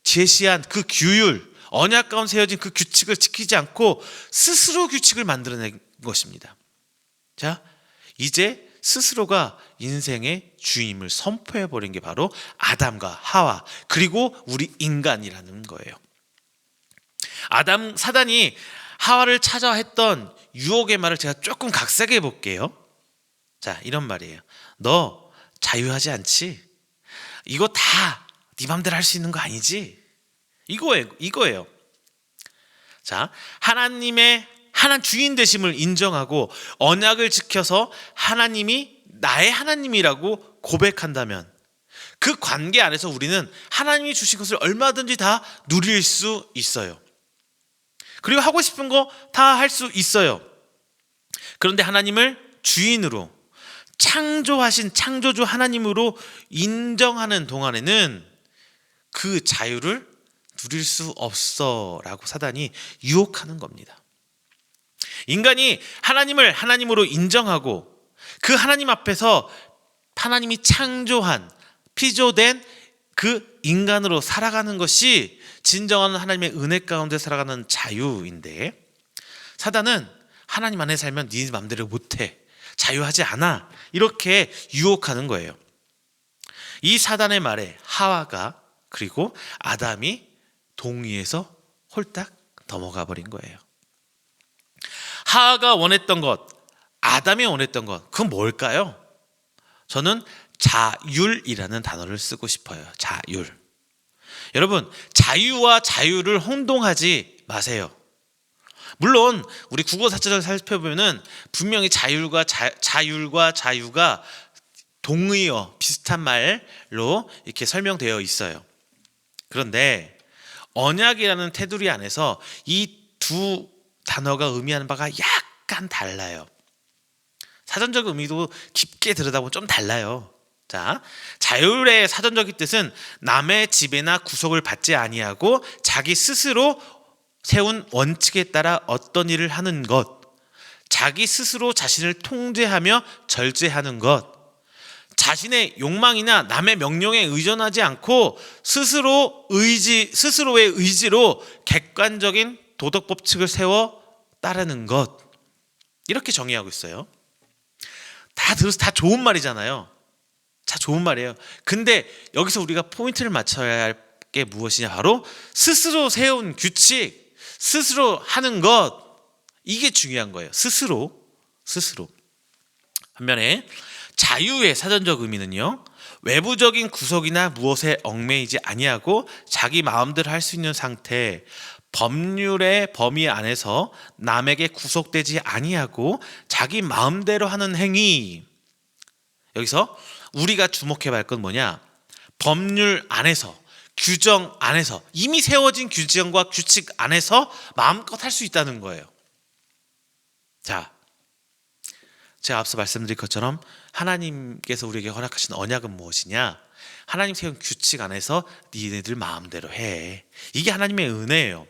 제시한 그 규율, 언약 가운데 세워진 그 규칙을 지키지 않고 스스로 규칙을 만들어낸 것입니다. 자, 이제 스스로가 인생의 주임을 선포해버린 게 바로 아담과 하와, 그리고 우리 인간이라는 거예요. 사단이 하와를 찾아 했던 유혹의 말을 제가 조금 각색해 볼게요. 자, 이런 말이에요. 너 자유하지 않지? 이거 다 네 맘대로 할 수 있는 거 아니지? 이거예요. 자, 하나님의 주인 되심을 인정하고 언약을 지켜서 하나님이 나의 하나님이라고 고백한다면 그 관계 안에서 우리는 하나님이 주신 것을 얼마든지 다 누릴 수 있어요. 그리고 하고 싶은 거 다 할 수 있어요. 그런데 하나님을 주인으로, 창조하신 창조주 하나님으로 인정하는 동안에는 그 자유를 누릴 수 없어라고 사단이 유혹하는 겁니다. 인간이 하나님을 하나님으로 인정하고 그 하나님 앞에서 하나님이 창조한 피조된 그 인간으로 살아가는 것이 진정한 하나님의 은혜 가운데 살아가는 자유인데, 사단은 하나님 안에 살면 네 맘대로 못해, 자유하지 않아, 이렇게 유혹하는 거예요. 이 사단의 말에 하와가 그리고 아담이 동의해서 홀딱 넘어가 버린 거예요. 하와가 원했던 것, 아담이 원했던 것, 그건 뭘까요? 저는 자율이라는 단어를 쓰고 싶어요. 자율. 여러분, 자유와 자유를 혼동하지 마세요. 물론 우리 국어 사전을 살펴보면은 분명히 자율과 자유가 동의어 비슷한 말로 이렇게 설명되어 있어요. 그런데 언약이라는 테두리 안에서 이 두 단어가 의미하는 바가 약간 달라요. 사전적 의미도 깊게 들여다보면 좀 달라요. 자, 자율의 사전적인 뜻은 남의 지배나 구속을 받지 아니하고 자기 스스로 세운 원칙에 따라 어떤 일을 하는 것, 자기 스스로 자신을 통제하며 절제하는 것, 자신의 욕망이나 남의 명령에 의존하지 않고 스스로의 의지로 객관적인 도덕 법칙을 세워 따르는 것, 이렇게 정의하고 있어요. 다 들어서 다 좋은 말이잖아요. 다 좋은 말이에요. 근데 여기서 우리가 포인트를 맞춰야 할 게 무엇이냐, 바로 스스로 세운 규칙, 스스로 하는 것, 이게 중요한 거예요. 스스로. 반면에 자유의 사전적 의미는요, 외부적인 구속이나 무엇에 얽매이지 아니하고 자기 마음대로 할 수 있는 상태, 법률의 범위 안에서 남에게 구속되지 아니하고 자기 마음대로 하는 행위. 여기서 우리가 주목해야 할 건 뭐냐, 법률 안에서, 규정 안에서, 이미 세워진 규정과 규칙 안에서 마음껏 할 수 있다는 거예요. 자, 제가 앞서 말씀드린 것처럼 하나님께서 우리에게 허락하신 언약은 무엇이냐, 하나님 세운 규칙 안에서 니네들 마음대로 해, 이게 하나님의 은혜예요.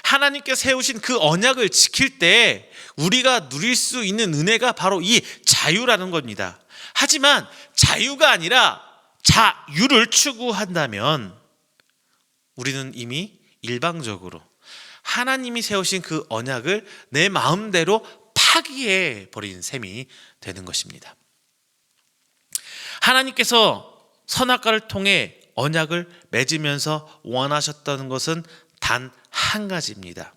하나님께 세우신 그 언약을 지킬 때 우리가 누릴 수 있는 은혜가 바로 이 자유라는 겁니다. 하지만 자유가 아니라 자유를 추구한다면 우리는 이미 일방적으로 하나님이 세우신 그 언약을 내 마음대로 파기해 버린 셈이 되는 것입니다. 하나님께서 선악과를 통해 언약을 맺으면서 원하셨던 것은 단 한 가지입니다.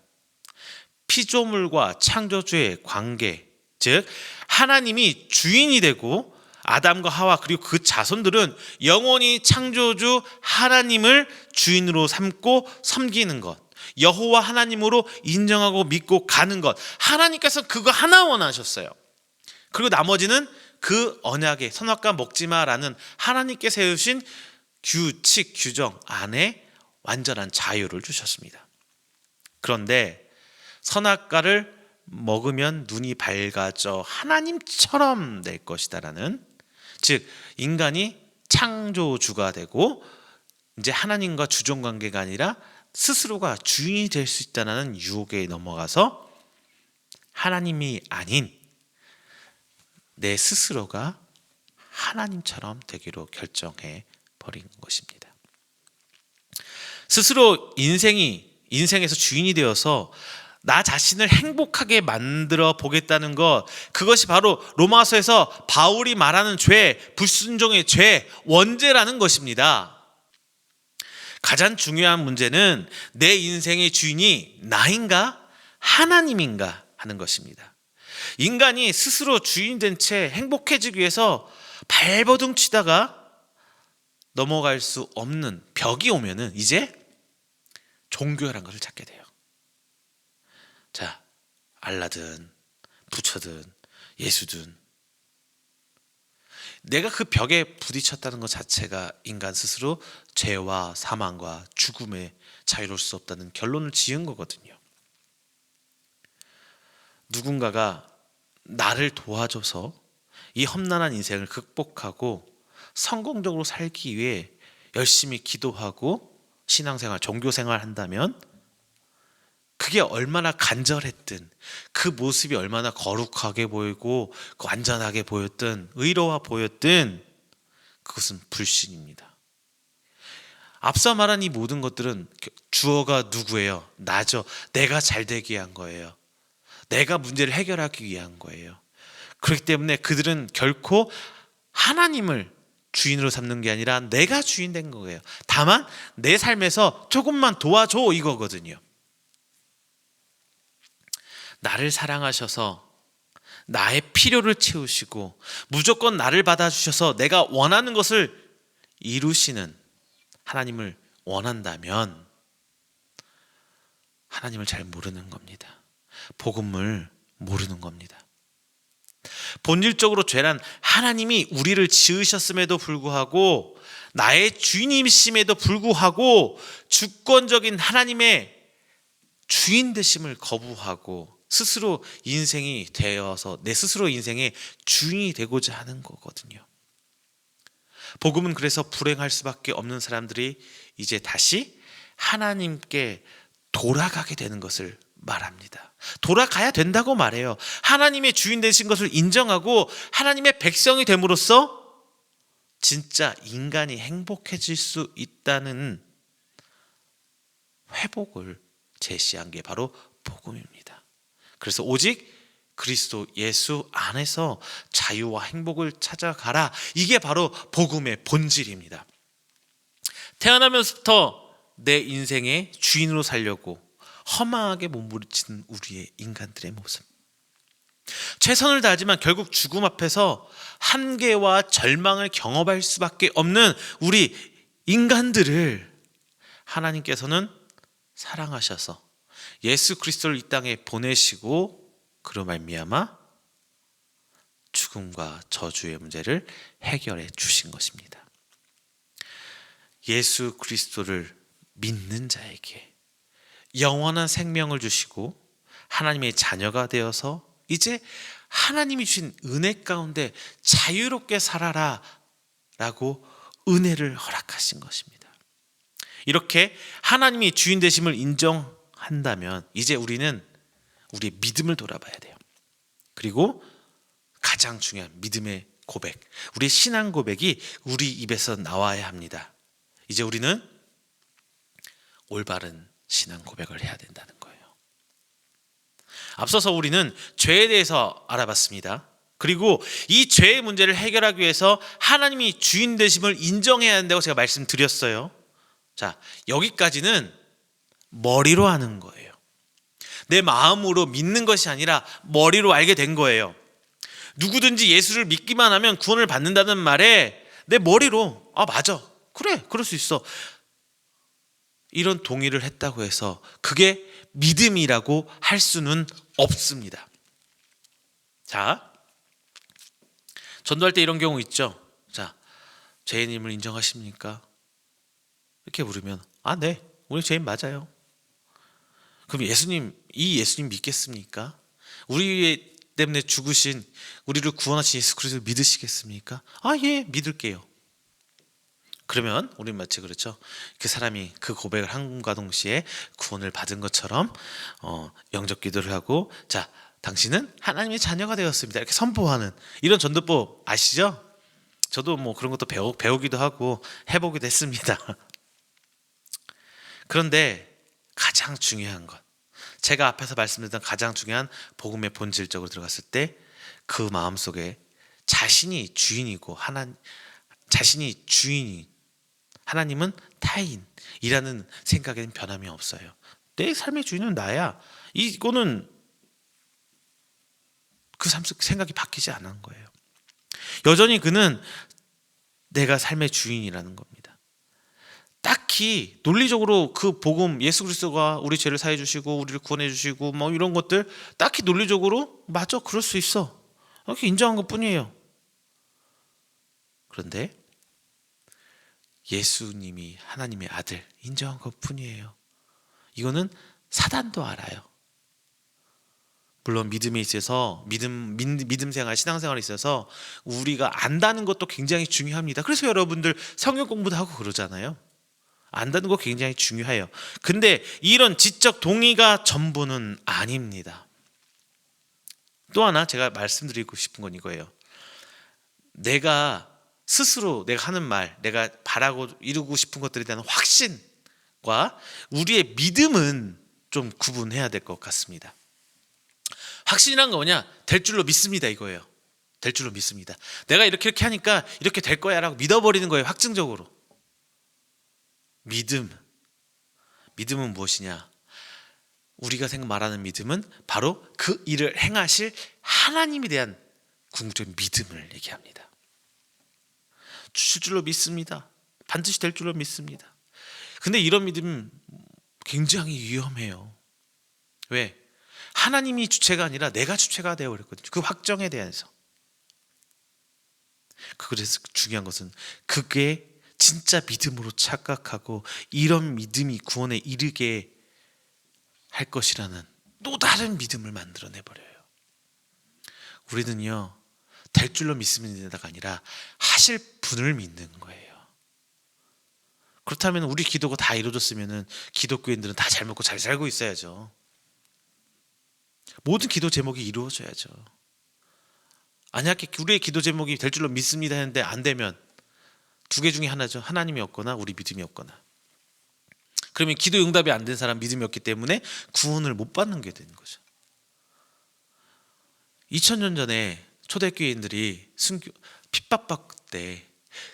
피조물과 창조주의 관계, 즉 하나님이 주인이 되고 아담과 하와 그리고 그 자손들은 영원히 창조주 하나님을 주인으로 삼고 섬기는 것, 여호와 하나님으로 인정하고 믿고 가는 것, 하나님께서 그거 하나 원하셨어요. 그리고 나머지는 그 언약의 선악과 먹지마라는 하나님께 세우신 규칙, 규정 안에 완전한 자유를 주셨습니다. 그런데 선악과를 먹으면 눈이 밝아져 하나님처럼 될 것이다라는, 즉 인간이 창조주가 되고 이제 하나님과 주종 관계가 아니라 스스로가 주인이 될 수 있다는 유혹에 넘어가서 하나님이 아닌 내 스스로가 하나님처럼 되기로 결정해 버린 것입니다. 스스로 인생에서 주인이 되어서 나 자신을 행복하게 만들어 보겠다는 것, 그것이 바로 로마서에서 바울이 말하는 죄, 불순종의 죄, 원죄라는 것입니다. 가장 중요한 문제는 내 인생의 주인이 나인가 하나님인가 하는 것입니다. 인간이 스스로 주인 된 채 행복해지기 위해서 발버둥 치다가 넘어갈 수 없는 벽이 오면은 이제 종교라는 것을 찾게 돼요. 자, 알라든 부처든 예수든, 내가 그 벽에 부딪혔다는 것 자체가 인간 스스로 죄와 사망과 죽음에 자유로울 수 없다는 결론을 지은 거거든요. 누군가가 나를 도와줘서 이 험난한 인생을 극복하고 성공적으로 살기 위해 열심히 기도하고 신앙생활, 종교생활 한다면 그게 얼마나 간절했든, 그 모습이 얼마나 거룩하게 보이고 완전하게 보였든 의로워 보였든 그것은 불신입니다. 앞서 말한 이 모든 것들은 주어가 누구예요? 나죠. 내가 잘 되기 위한 거예요. 내가 문제를 해결하기 위한 거예요. 그렇기 때문에 그들은 결코 하나님을 주인으로 삼는 게 아니라 내가 주인 된 거예요. 다만 내 삶에서 조금만 도와줘 이거거든요. 나를 사랑하셔서 나의 필요를 채우시고 무조건 나를 받아주셔서 내가 원하는 것을 이루시는 하나님을 원한다면 하나님을 잘 모르는 겁니다. 복음을 모르는 겁니다. 본질적으로 죄란 하나님이 우리를 지으셨음에도 불구하고 나의 주인이심에도 불구하고 주권적인 하나님의 주인 되심을 거부하고 스스로 인생이 되어서 내 스스로 인생의 주인이 되고자 하는 거거든요. 복음은 그래서 불행할 수밖에 없는 사람들이 이제 다시 하나님께 돌아가게 되는 것을 말합니다. 돌아가야 된다고 말해요. 하나님의 주인 되신 것을 인정하고 하나님의 백성이 됨으로써 진짜 인간이 행복해질 수 있다는 회복을 제시한 게 바로 복음입니다. 그래서 오직 그리스도 예수 안에서 자유와 행복을 찾아가라. 이게 바로 복음의 본질입니다. 태어나면서부터 내 인생의 주인으로 살려고 허망하게 몸부림치는 우리의 인간들의 모습. 최선을 다하지만 결국 죽음 앞에서 한계와 절망을 경험할 수밖에 없는 우리 인간들을 하나님께서는 사랑하셔서 예수 그리스도를 이 땅에 보내시고 그로 말미암아 죽음과 저주의 문제를 해결해 주신 것입니다. 예수 그리스도를 믿는 자에게 영원한 생명을 주시고 하나님의 자녀가 되어서 이제 하나님이 주신 은혜 가운데 자유롭게 살아라 라고 은혜를 허락하신 것입니다. 이렇게 하나님이 주인 되심을 인정한다면 이제 우리는 우리의 믿음을 돌아봐야 돼요. 그리고 가장 중요한 믿음의 고백, 우리의 신앙 고백이 우리 입에서 나와야 합니다. 이제 우리는 올바른 신앙 고백을 해야 된다는 거예요. 앞서서 우리는 죄에 대해서 알아봤습니다. 그리고 이 죄의 문제를 해결하기 위해서 하나님이 주인 되심을 인정해야 한다고 제가 말씀드렸어요. 자, 여기까지는 머리로 하는 거예요. 내 마음으로 믿는 것이 아니라 머리로 알게 된 거예요. 누구든지 예수를 믿기만 하면 구원을 받는다는 말에 내 머리로 맞아, 그래, 그럴 수 있어, 이런 동의를 했다고 해서 그게 믿음이라고 할 수는 없습니다. 자, 전도할 때 이런 경우 있죠. 자, 죄인임을 인정하십니까? 이렇게 물으면 네, 우리 죄인 맞아요. 그럼 이 예수님 믿겠습니까? 우리 때문에 죽으신, 우리를 구원하신 예수 그리스도를 믿으시겠습니까? 예, 믿을게요. 그러면 우리 마치 그렇죠. 그 사람이 그 고백을 함과 동시에 구원을 받은 것처럼 영접 기도를 하고, 자, 당신은 하나님의 자녀가 되었습니다, 이렇게 선포하는 이런 전도법 아시죠? 저도 뭐 그런 것도 배우기도 하고 해보기도 했습니다. 그런데 가장 중요한 것, 제가 앞에서 말씀드렸던 가장 중요한 복음의 본질적으로 들어갔을 때 그 마음속에 자신이 주인이고 자신이 주인이, 하나님은 타인이라는 생각에는 변함이 없어요. 내 삶의 주인은 나야. 이거는 그 생각이 바뀌지 않은 거예요. 여전히 그는 내가 삶의 주인이라는 겁니다. 딱히 논리적으로 그 복음, 예수 그리스도가 우리 죄를 사해 주시고 우리를 구원해 주시고 뭐 이런 것들 딱히 논리적으로 맞아, 그럴 수 있어, 이렇게 인정한 것뿐이에요. 그런데 예수님이 하나님의 아들 인정한 것뿐이에요. 이거는 사단도 알아요. 물론 믿음에 있어서 믿음 생활, 신앙생활에 있어서 우리가 안다는 것도 굉장히 중요합니다. 그래서 여러분들 성경 공부도 하고 그러잖아요. 안다는 거 굉장히 중요해요. 근데 이런 지적 동의가 전부는 아닙니다. 또 하나 제가 말씀드리고 싶은 건 이거예요. 내가 스스로 내가 하는 말, 내가 바라고 이루고 싶은 것들에 대한 확신과 우리의 믿음은 좀 구분해야 될 것 같습니다. 확신이란 거 뭐냐? 될 줄로 믿습니다, 이거예요. 될 줄로 믿습니다. 내가 이렇게 하니까 이렇게 될 거야 라고 믿어버리는 거예요, 확증적으로. 믿음은 무엇이냐? 우리가 말하는 믿음은 바로 그 일을 행하실 하나님에 대한 궁극적인 믿음을 얘기합니다. 주실 줄로 믿습니다. 반드시 될 줄로 믿습니다. 근데 이런 믿음 굉장히 위험해요. 왜? 하나님이 주체가 아니라 내가 주체가 되어버렸거든요. 그 확정에 대해서. 그래서 중요한 것은 그게 진짜 믿음으로 착각하고 이런 믿음이 구원에 이르게 할 것이라는 또 다른 믿음을 만들어내버려요. 우리는요, 될 줄로 믿습니다가 아니라 하실 분을 믿는 거예요. 그렇다면 우리 기도가 다 이루어졌으면 기독교인들은 다 잘 먹고 잘 살고 있어야죠. 모든 기도 제목이 이루어져야죠. 만약에 우리의 기도 제목이 될 줄로 믿습니다 했는데 안 되면 두 개 중에 하나죠. 하나님이 없거나 우리 믿음이 없거나. 그러면 기도 응답이 안 된 사람 믿음이 없기 때문에 구원을 못 받는 게 되는 거죠. 2000년 전에 초대교인들이 핍박받을 때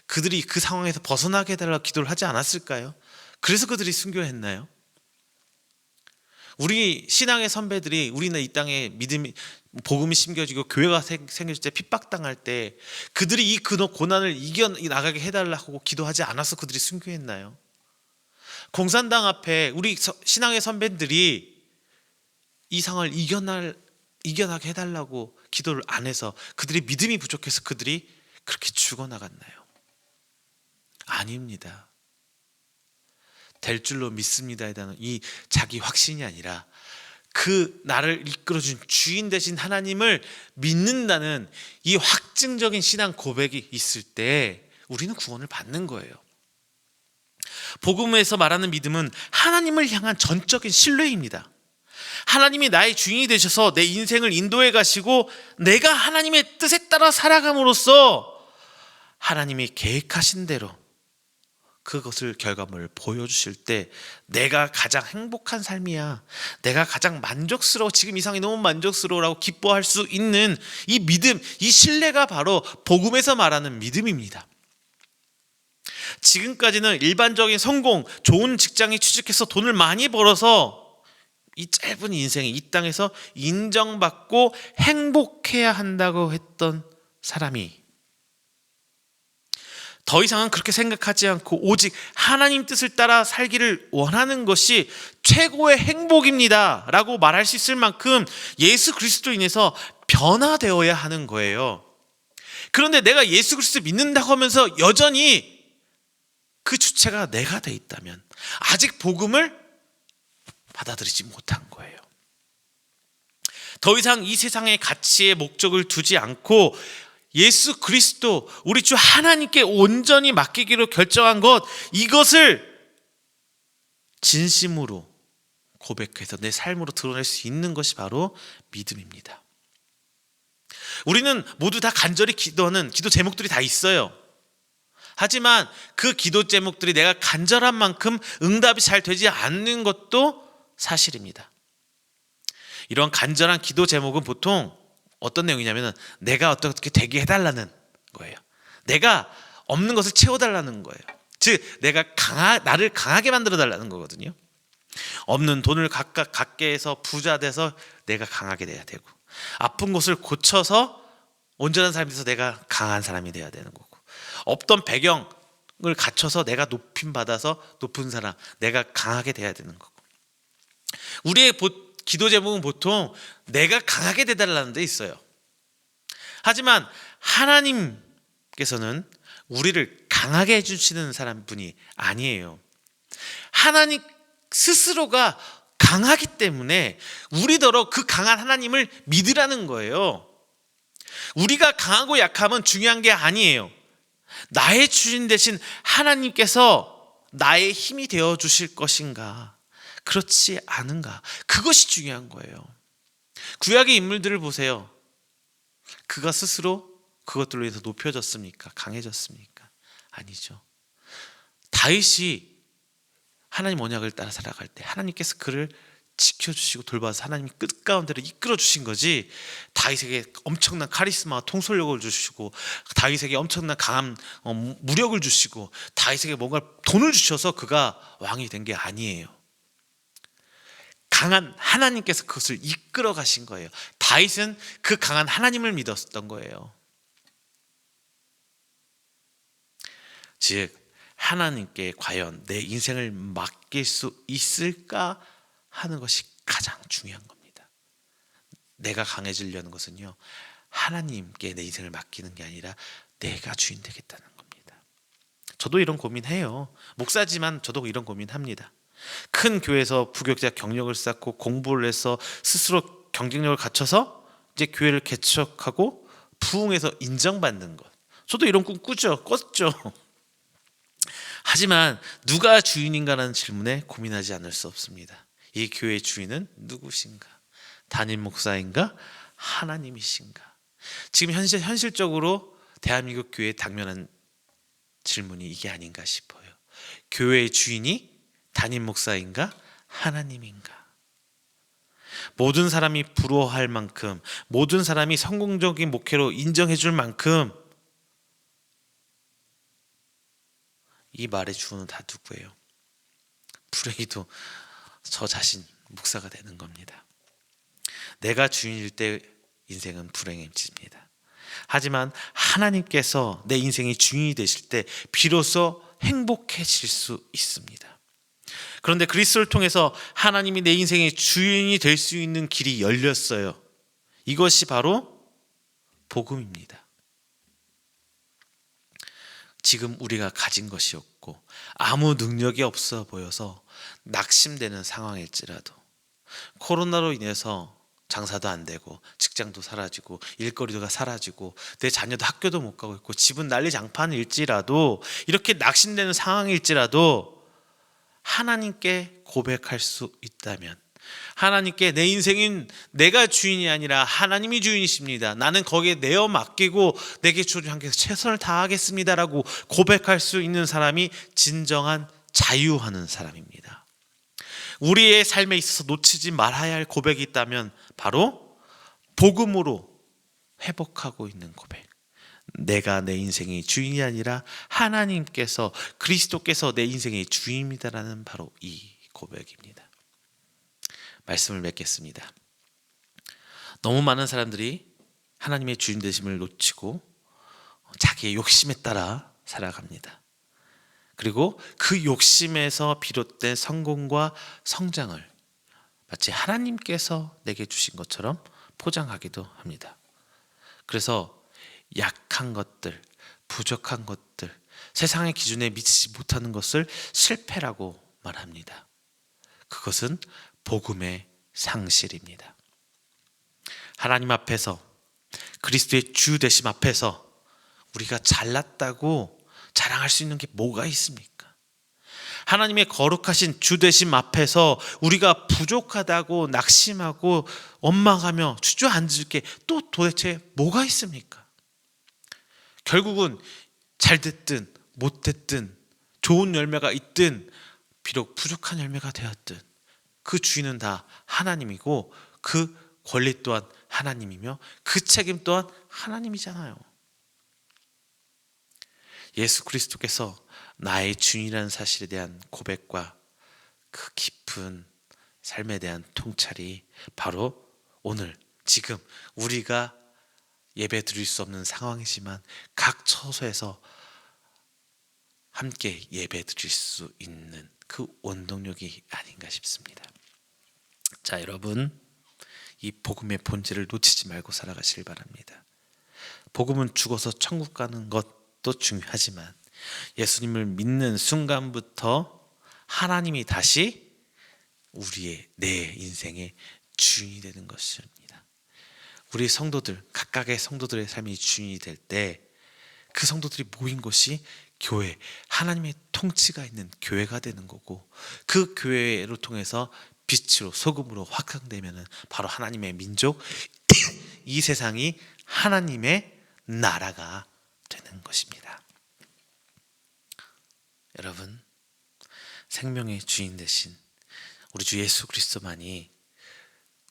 그들이 그 상황에서 벗어나게 해달라고 기도를 하지 않았을까요? 그래서 그들이 순교를 했나요? 우리 신앙의 선배들이 우리는 이 땅에 복음이 심겨지고 교회가 생길 때 핍박당할 때 그들이 이 고난을 이겨나가게 해달라고 기도하지 않아서 그들이 순교했나요? 공산당 앞에 우리 신앙의 선배들이 이 상황을 이겨나게 해달라고 기도를 안 해서 그들이 믿음이 부족해서 그들이 그렇게 죽어나갔나요? 아닙니다. 될 줄로 믿습니다에 대한 이 자기 확신이 아니라 그 나를 이끌어준 주인 되신 하나님을 믿는다는 이 확증적인 신앙 고백이 있을 때 우리는 구원을 받는 거예요. 복음에서 말하는 믿음은 하나님을 향한 전적인 신뢰입니다. 하나님이 나의 주인이 되셔서 내 인생을 인도해 가시고 내가 하나님의 뜻에 따라 살아감으로써 하나님이 계획하신 대로 그것을 결과물을 보여주실 때 내가 가장 행복한 삶이야, 내가 가장 만족스러워, 지금 이 상황이 너무 만족스러워라고 기뻐할 수 있는 이 믿음, 이 신뢰가 바로 복음에서 말하는 믿음입니다. 지금까지는 일반적인 성공, 좋은 직장에 취직해서 돈을 많이 벌어서 이 짧은 인생에 이 땅에서 인정받고 행복해야 한다고 했던 사람이 더 이상은 그렇게 생각하지 않고 오직 하나님 뜻을 따라 살기를 원하는 것이 최고의 행복입니다 라고 말할 수 있을 만큼 예수 그리스도로 인해서 변화되어야 하는 거예요. 그런데 내가 예수 그리스도 믿는다고 하면서 여전히 그 주체가 내가 돼 있다면 아직 복음을 받아들이지 못한 거예요. 더 이상 이 세상의 가치에 목적을 두지 않고 예수 그리스도 우리 주 하나님께 온전히 맡기기로 결정한 것, 이것을 진심으로 고백해서 내 삶으로 드러낼 수 있는 것이 바로 믿음입니다. 우리는 모두 다 간절히 기도하는 기도 제목들이 다 있어요. 하지만 그 기도 제목들이 내가 간절한 만큼 응답이 잘 되지 않는 것도 사실입니다. 이런 간절한 기도 제목은 보통 어떤 내용이냐면 내가 어떻게 되게 해달라는 거예요. 내가 없는 것을 채워달라는 거예요. 즉 내가 나를 강하게 만들어달라는 거거든요. 없는 돈을 갖게 해서 부자 돼서 내가 강하게 돼야 되고, 아픈 것을 고쳐서 온전한 사람이 돼서 내가 강한 사람이 돼야 되는 거고, 없던 배경을 갖춰서 내가 높임 받아서 높은 사람, 내가 강하게 돼야 되는 거고. 우리의 기도 제목은 보통 내가 강하게 되달라는 데 있어요. 하지만 하나님께서는 우리를 강하게 해주시는 분이 아니에요. 하나님 스스로가 강하기 때문에 우리더러 그 강한 하나님을 믿으라는 거예요. 우리가 강하고 약함은 중요한 게 아니에요. 나의 주인 되신 하나님께서 나의 힘이 되어 주실 것인가, 그렇지 않은가, 그것이 중요한 거예요. 구약의 인물들을 보세요. 그가 스스로 그것들로 인해서 높여졌습니까? 강해졌습니까? 아니죠. 다윗이 하나님 언약을 따라 살아갈 때 하나님께서 그를 지켜주시고 돌봐서 하나님이 끝가운데로 이끌어 주신 거지, 다윗에게 엄청난 카리스마와 통솔력을 주시고 다윗에게 엄청난 강한 무력을 주시고 다윗에게 뭔가 돈을 주셔서 그가 왕이 된 게 아니에요. 강한 하나님께서 그것을 이끌어 가신 거예요. 다윗은 그 강한 하나님을 믿었던 거예요. 즉 하나님께 과연 내 인생을 맡길 수 있을까 하는 것이 가장 중요한 겁니다. 내가 강해지려는 것은요, 하나님께 내 인생을 맡기는 게 아니라 내가 주인 되겠다는 겁니다. 저도 이런 고민해요. 목사지만 저도 이런 고민합니다. 큰 교회에서 부교육자 경력을 쌓고 공부를 해서 스스로 경쟁력을 갖춰서 이제 교회를 개척하고 부흥해서 인정받는 것, 저도 이런 꿈 꿨죠. 하지만 누가 주인인가라는 질문에 고민하지 않을 수 없습니다. 이 교회의 주인은 누구신가? 담임 목사인가? 하나님이신가? 지금 현실적으로 대한민국 교회의 당면한 질문이 이게 아닌가 싶어요. 교회의 주인이 담임 목사인가? 하나님인가? 모든 사람이 부러워할 만큼, 모든 사람이 성공적인 목회로 인정해 줄 만큼 이 말의 주어는 다 누구예요? 불행히도 저 자신 목사가 되는 겁니다. 내가 주인일 때 인생은 불행해집니다. 하지만 하나님께서 내 인생의 주인이 되실 때 비로소 행복해질 수 있습니다. 그런데 그리스도를 통해서 하나님이 내 인생의 주인이 될 수 있는 길이 열렸어요. 이것이 바로 복음입니다. 지금 우리가 가진 것이 없고 아무 능력이 없어 보여서 낙심되는 상황일지라도, 코로나로 인해서 장사도 안 되고 직장도 사라지고 일거리가 사라지고 내 자녀도 학교도 못 가고 있고 집은 난리장판일지라도, 이렇게 낙심되는 상황일지라도 하나님께 고백할 수 있다면, 하나님께 내 인생인 내가 주인이 아니라 하나님이 주인이십니다, 나는 거기에 내어 맡기고 내게 주신 하나님께서 최선을 다하겠습니다 라고 고백할 수 있는 사람이 진정한 자유하는 사람입니다. 우리의 삶에 있어서 놓치지 말아야 할 고백이 있다면 바로 복음으로 회복하고 있는 고백. 내가 내 인생의 주인이 아니라 하나님께서, 그리스도께서 내 인생의 주인이다라는 바로 이 고백입니다. 말씀을 맺겠습니다. 너무 많은 사람들이 하나님의 주인 되심을 놓치고 자기의 욕심에 따라 살아갑니다. 그리고 그 욕심에서 비롯된 성공과 성장을 마치 하나님께서 내게 주신 것처럼 포장하기도 합니다. 그래서 약한 것들, 부족한 것들, 세상의 기준에 미치지 못하는 것을 실패라고 말합니다. 그것은 복음의 상실입니다. 하나님 앞에서, 그리스도의 주 되심 앞에서 우리가 잘났다고 자랑할 수 있는 게 뭐가 있습니까? 하나님의 거룩하신 주 되심 앞에서 우리가 부족하다고 낙심하고 원망하며 주저앉을 게 또 도대체 뭐가 있습니까? 결국은 잘 됐든 못 됐든 좋은 열매가 있든 비록 부족한 열매가 되었든 그 주인은 다 하나님이고 그 권리 또한 하나님이며 그 책임 또한 하나님이잖아요. 예수 그리스도께서 나의 주인이라는 사실에 대한 고백과 그 깊은 삶에 대한 통찰이 바로 오늘 지금 우리가 예배 드릴 수 없는 상황이지만 각 처소에서 함께 예배 드릴 수 있는 그 원동력이 아닌가 싶습니다. 자, 여러분, 이 복음의 본질을 놓치지 말고 살아가시길 바랍니다. 복음은 죽어서 천국 가는 것도 중요하지만 예수님을 믿는 순간부터 하나님이 다시 내 인생의 주인이 되는 것입니다. 우리 성도들, 각각의 성도들의 삶이 주인이 될 때 그 성도들이 모인 곳이 교회, 하나님의 통치가 있는 교회가 되는 거고, 그 교회를 통해서 빛으로 소금으로 확장되면 바로 하나님의 민족, 이 세상이 하나님의 나라가 되는 것입니다. 여러분, 생명의 주인 되신 우리 주 예수 그리스도만이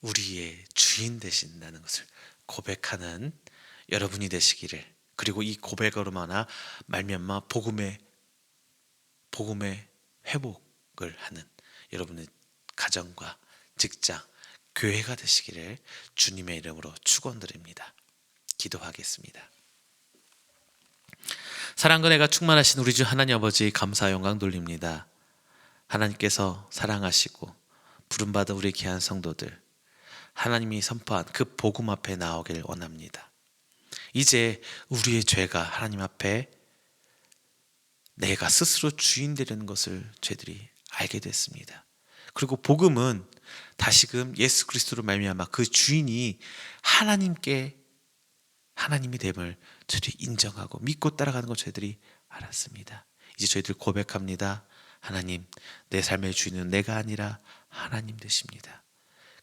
우리의 주인 되신다는 것을 고백하는 여러분이 되시기를, 그리고 이 고백으로 말미암아 복음의 회복을 하는 여러분의 가정과 직장, 교회가 되시기를 주님의 이름으로 축원드립니다. 기도하겠습니다. 사랑과 은혜가 충만하신 우리 주 하나님 아버지, 감사 영광 돌립니다. 하나님께서 사랑하시고 부름받은 우리 귀한 성도들, 하나님이 선포한 그 복음 앞에 나오길 원합니다. 이제 우리의 죄가 하나님 앞에 내가 스스로 주인 되려는 것을 저희들이 알게 됐습니다. 그리고 복음은 다시금 예수 그리스도로 말미암아 그 주인이 하나님이 됨을 저희들이 인정하고 믿고 따라가는 것 저희들이 알았습니다. 이제 저희들 고백합니다. 하나님, 내 삶의 주인은 내가 아니라 하나님 되십니다.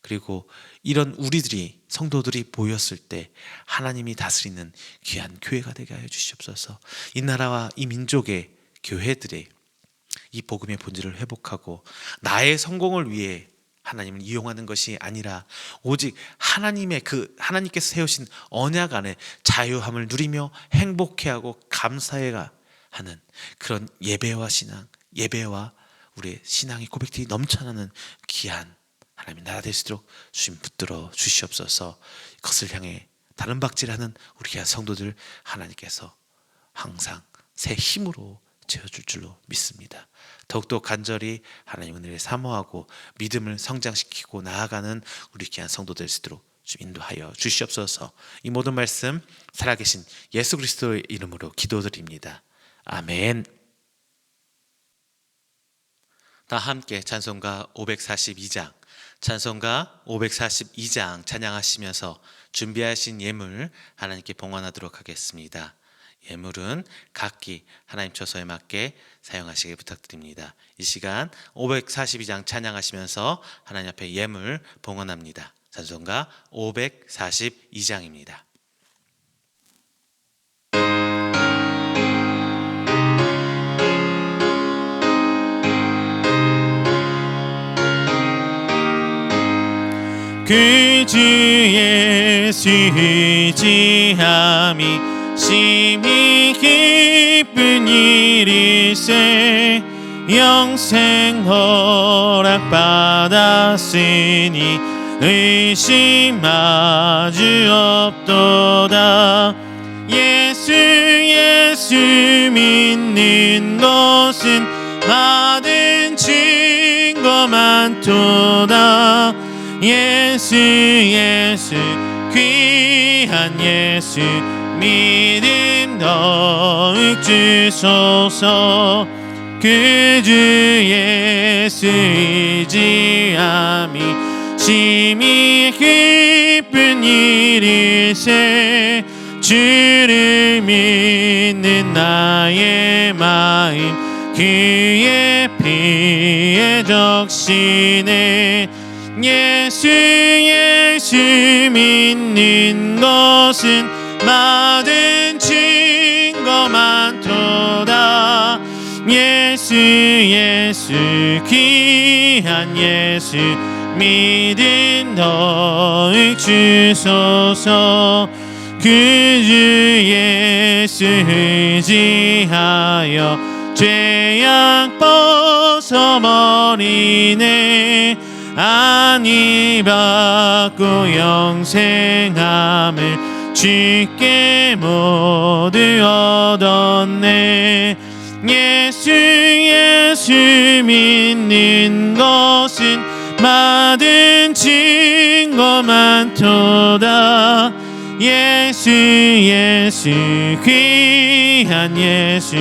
그리고 이런 우리들이, 성도들이 모였을 때 하나님이 다스리는 귀한 교회가 되게 하여 주시옵소서. 이 나라와 이 민족의 교회들의 이 복음의 본질을 회복하고 나의 성공을 위해 하나님을 이용하는 것이 아니라 오직 하나님께서 세우신 언약 안에 자유함을 누리며 행복해하고 감사해가 하는 그런 예배와 우리의 신앙의 고백들이 넘쳐나는 귀한 하나님의 나라 될 수 있도록 주님 붙들어 주시옵소서. 그것을 향해 다른 박질하는 우리 귀한 성도들 하나님께서 항상 새 힘으로 채워줄 줄로 믿습니다. 더욱더 간절히 하나님 은혜를 사모하고 믿음을 성장시키고 나아가는 우리 귀한 성도들 될 수 있도록 주님 인도하여 주시옵소서. 이 모든 말씀 살아계신 예수 그리스도의 이름으로 기도드립니다. 아멘. 다 함께 찬송가 542장 찬양하시면서 준비하신 예물 하나님께 봉헌하도록 하겠습니다. 예물은 각기 하나님 처소에 맞게 사용하시길 부탁드립니다. 이 시간 542장 찬양하시면서 하나님 앞에 예물 봉헌합니다. 찬송가 542장입니다. 그 주 예수 의지함이 심히 기쁜 일일세. 영생 허락받았으니 의심 아주 없도다. 예수 믿는 것은 받은 증거 많도다. 예수 귀한 예수 믿음 더욱 주소서. 그 주 예수 의지함이 심히 기쁜 일일세. 주를 믿는 나의 마음 그의 피에 적시네. 예수 믿는 것은 받은 증거 많도다. 예수 귀한 예수 믿음 더욱 주소서. 그 주 예수 의지하여 죄악 벗어버리네. 안위 받고 영생함을 주께 모두 얻었네. 예수 믿는 것은 받은 증거 많도다. 예수 귀한 예수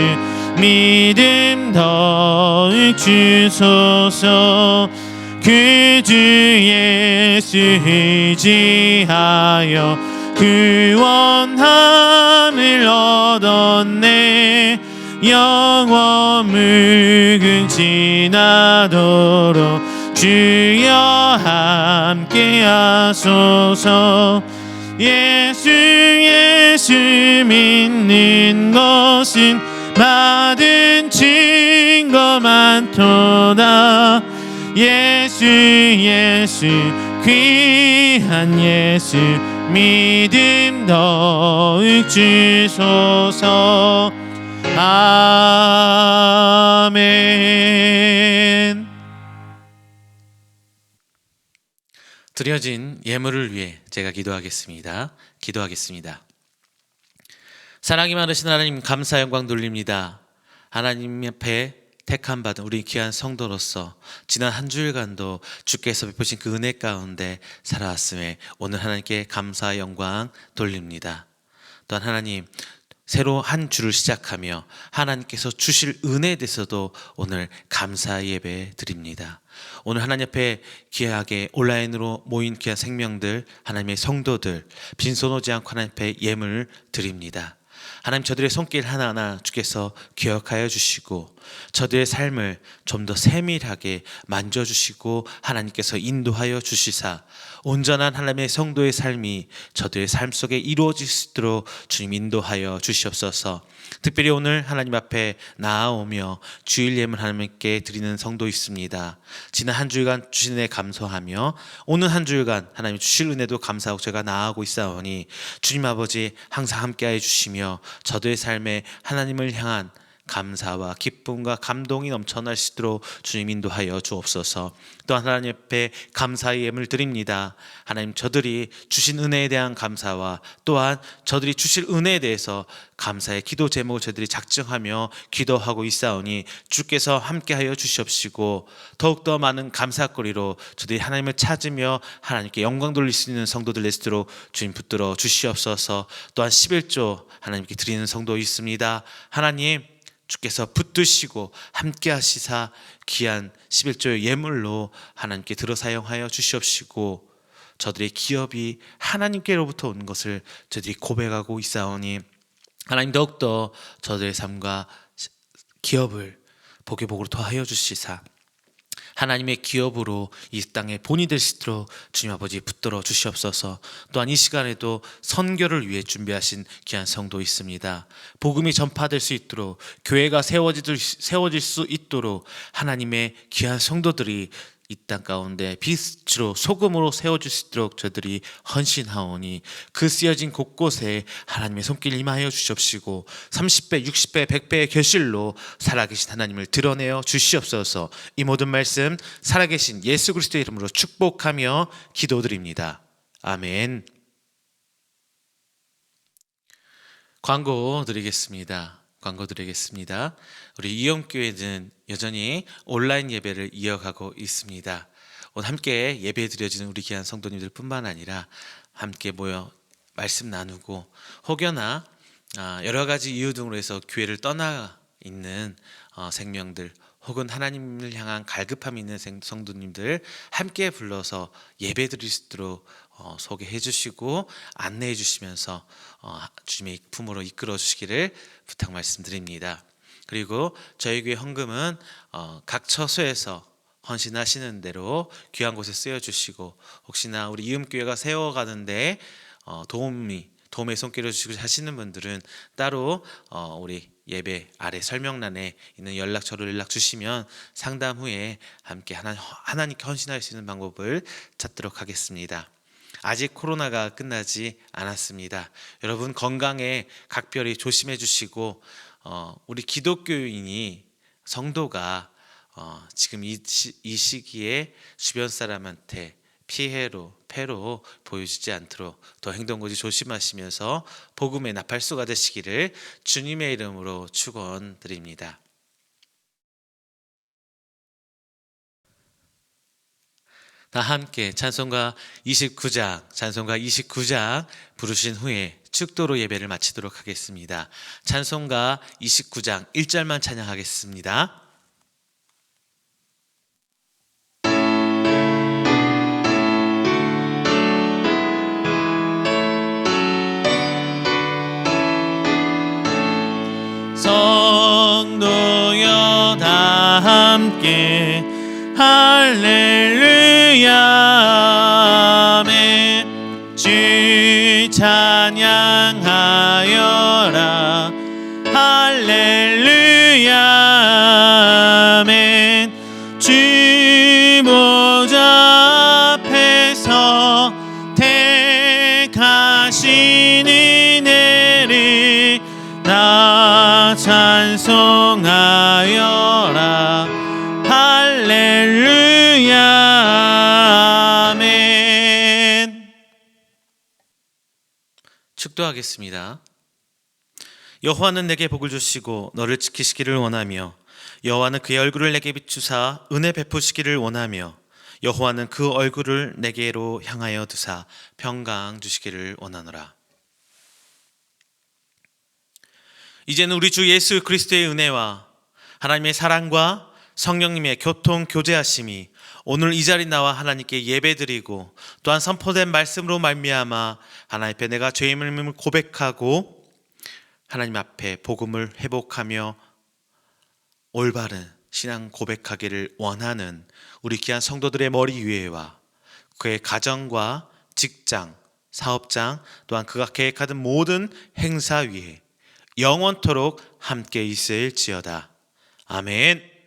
믿음 더욱 주소서. 그 주 예수 의지하여 구원함을 얻었네. 영원 묵은 지나도록 주여 함께 하소서. 예수 믿는 것은 받은 증거 많도다. 예수 귀한 예수 믿음 더욱 주소서. 아멘. 드려진 예물을 위해 제가 기도하겠습니다. 사랑이 많으신 하나님, 감사 영광 돌립니다. 하나님 앞에 택함 받은 우리 귀한 성도로서 지난 한 주일간도 주께서 베푸신 그 은혜 가운데 살아왔음에 오늘 하나님께 감사 영광 돌립니다. 또한 하나님, 새로 한 주를 시작하며 하나님께서 주실 은혜에 대해서도 오늘 감사 예배 드립니다. 오늘 하나님 앞에 귀하게 온라인으로 모인 귀한 생명들, 하나님의 성도들 빈손오지 않고 하나님 앞에 예물을 드립니다. 하나님, 저들의 손길 하나하나 주께서 기억하여 주시고 저들의 삶을 좀 더 세밀하게 만져주시고 하나님께서 인도하여 주시사 온전한 하나님의 성도의 삶이 저들의 삶 속에 이루어질 수 있도록 주님 인도하여 주시옵소서. 특별히 오늘 하나님 앞에 나아오며 주일 예물 하나님께 드리는 성도 있습니다. 지난 한 주일간 주신 은혜 감사하며 오늘 한 주일간 하나님 주실 은혜도 감사하고 제가 나아가고 있사오니 주님 아버지 항상 함께하여 주시며 저들의 삶에 하나님을 향한 감사와 기쁨과 감동이 넘쳐날 수 있도록 주님 인도하여 주옵소서. 또한 하나님 앞에 감사의 예물 드립니다. 하나님, 저들이 주신 은혜에 대한 감사와 또한 저들이 주실 은혜에 대해서 감사의 기도 제목을 저들이 작정하며 기도하고 있사오니 주께서 함께하여 주시옵시고 더욱더 많은 감사거리로 저들이 하나님을 찾으며 하나님께 영광 돌릴 수 있는 성도들 되시도록 주님 붙들어 주시옵소서. 또한 11조 하나님께 드리는 성도 있습니다. 하나님, 주께서 붙드시고 함께 하시사 귀한 11조의 예물로 하나님께 들어 사용하여 주시옵시고 저들의 기업이 하나님께로부터 온 것을 저들이 고백하고 있사오니 하나님, 더욱더 저들의 삶과 기업을 복의 복으로 더하여 주시사 하나님의 기업으로 이 땅에 본이 될 수 있도록 주님 아버지 붙들어 주시옵소서. 또한 이 시간에도 선교를 위해 준비하신 귀한 성도 있습니다. 복음이 전파될 수 있도록 교회가 세워질 수 있도록 하나님의 귀한 성도들이 이 땅 가운데 빛으로 소금으로 세워줄 수 있도록 저들이 헌신하오니 그 쓰여진 곳곳에 하나님의 손길 임하여 주시옵시고 30배, 60배, 100배의 결실로 살아계신 하나님을 드러내어 주시옵소서. 이 모든 말씀 살아계신 예수 그리스도의 이름으로 축복하며 기도드립니다. 아멘. 광고 드리겠습니다. 우리 이영교회는 여전히 온라인 예배를 이어가고 있습니다. 오늘 함께 예배 드려지는 우리 귀한 성도님들 뿐만 아니라 함께 모여 말씀 나누고 혹여나 여러 가지 이유 등으로 해서 교회를 떠나 있는 생명들 혹은 하나님을 향한 갈급함이 있는 성도님들 함께 불러서 예배 드릴 수 있도록 소개해 주시고 안내해 주시면서 주님의 품으로 이끌어 주시기를 부탁 말씀드립니다. 그리고 저희 교회 헌금은 각 처소에서 헌신하시는 대로 귀한 곳에 쓰여 주시고 혹시나 우리 이음교회가 세워가는데 도움의 손길을 주시고 하시는 분들은 따로 우리 예배 아래 설명란에 있는 연락처를 연락 주시면 상담 후에 함께 하나님께 헌신할 수 있는 방법을 찾도록 하겠습니다. 아직 코로나가 끝나지 않았습니다. 여러분 건강에 각별히 조심해 주시고 우리 기독교인이 성도가 지금 이 시기에 주변 사람한테 폐로 보여지지 않도록 더 행동거지 조심하시면서 복음의 나팔수가 되시기를 주님의 이름으로 축원드립니다. 다 함께 찬송가 29장 부르신 후에 축도로 예배를 마치도록 하겠습니다. 찬송가 29장 1절만 찬양하겠습니다. 함께 할렐루야 아멘. 주 찬양하여라 할렐루야 아멘. 주 보좌 앞에서 택하신 은혜를 나 찬송하여라 할렐루야 아멘. 축도하겠습니다. 여호와는 내게 복을 주시고 너를 지키시기를 원하며 여호와는 그의 얼굴을 내게 비추사 은혜 베푸시기를 원하며 여호와는 그 얼굴을 내게로 향하여 두사 평강 주시기를 원하노라. 이제는 우리 주 예수 그리스도의 은혜와 하나님의 사랑과 성령님의 교통 교제하심이 오늘 이 자리 나와 하나님께 예배드리고 또한 선포된 말씀으로 말미암아 하나님 앞에 내가 죄임을 고백하고 하나님 앞에 복음을 회복하며 올바른 신앙 고백하기를 원하는 우리 귀한 성도들의 머리 위에와 그의 가정과 직장, 사업장 또한 그가 계획하던 모든 행사 위에 영원토록 함께 있을지어다. 아멘.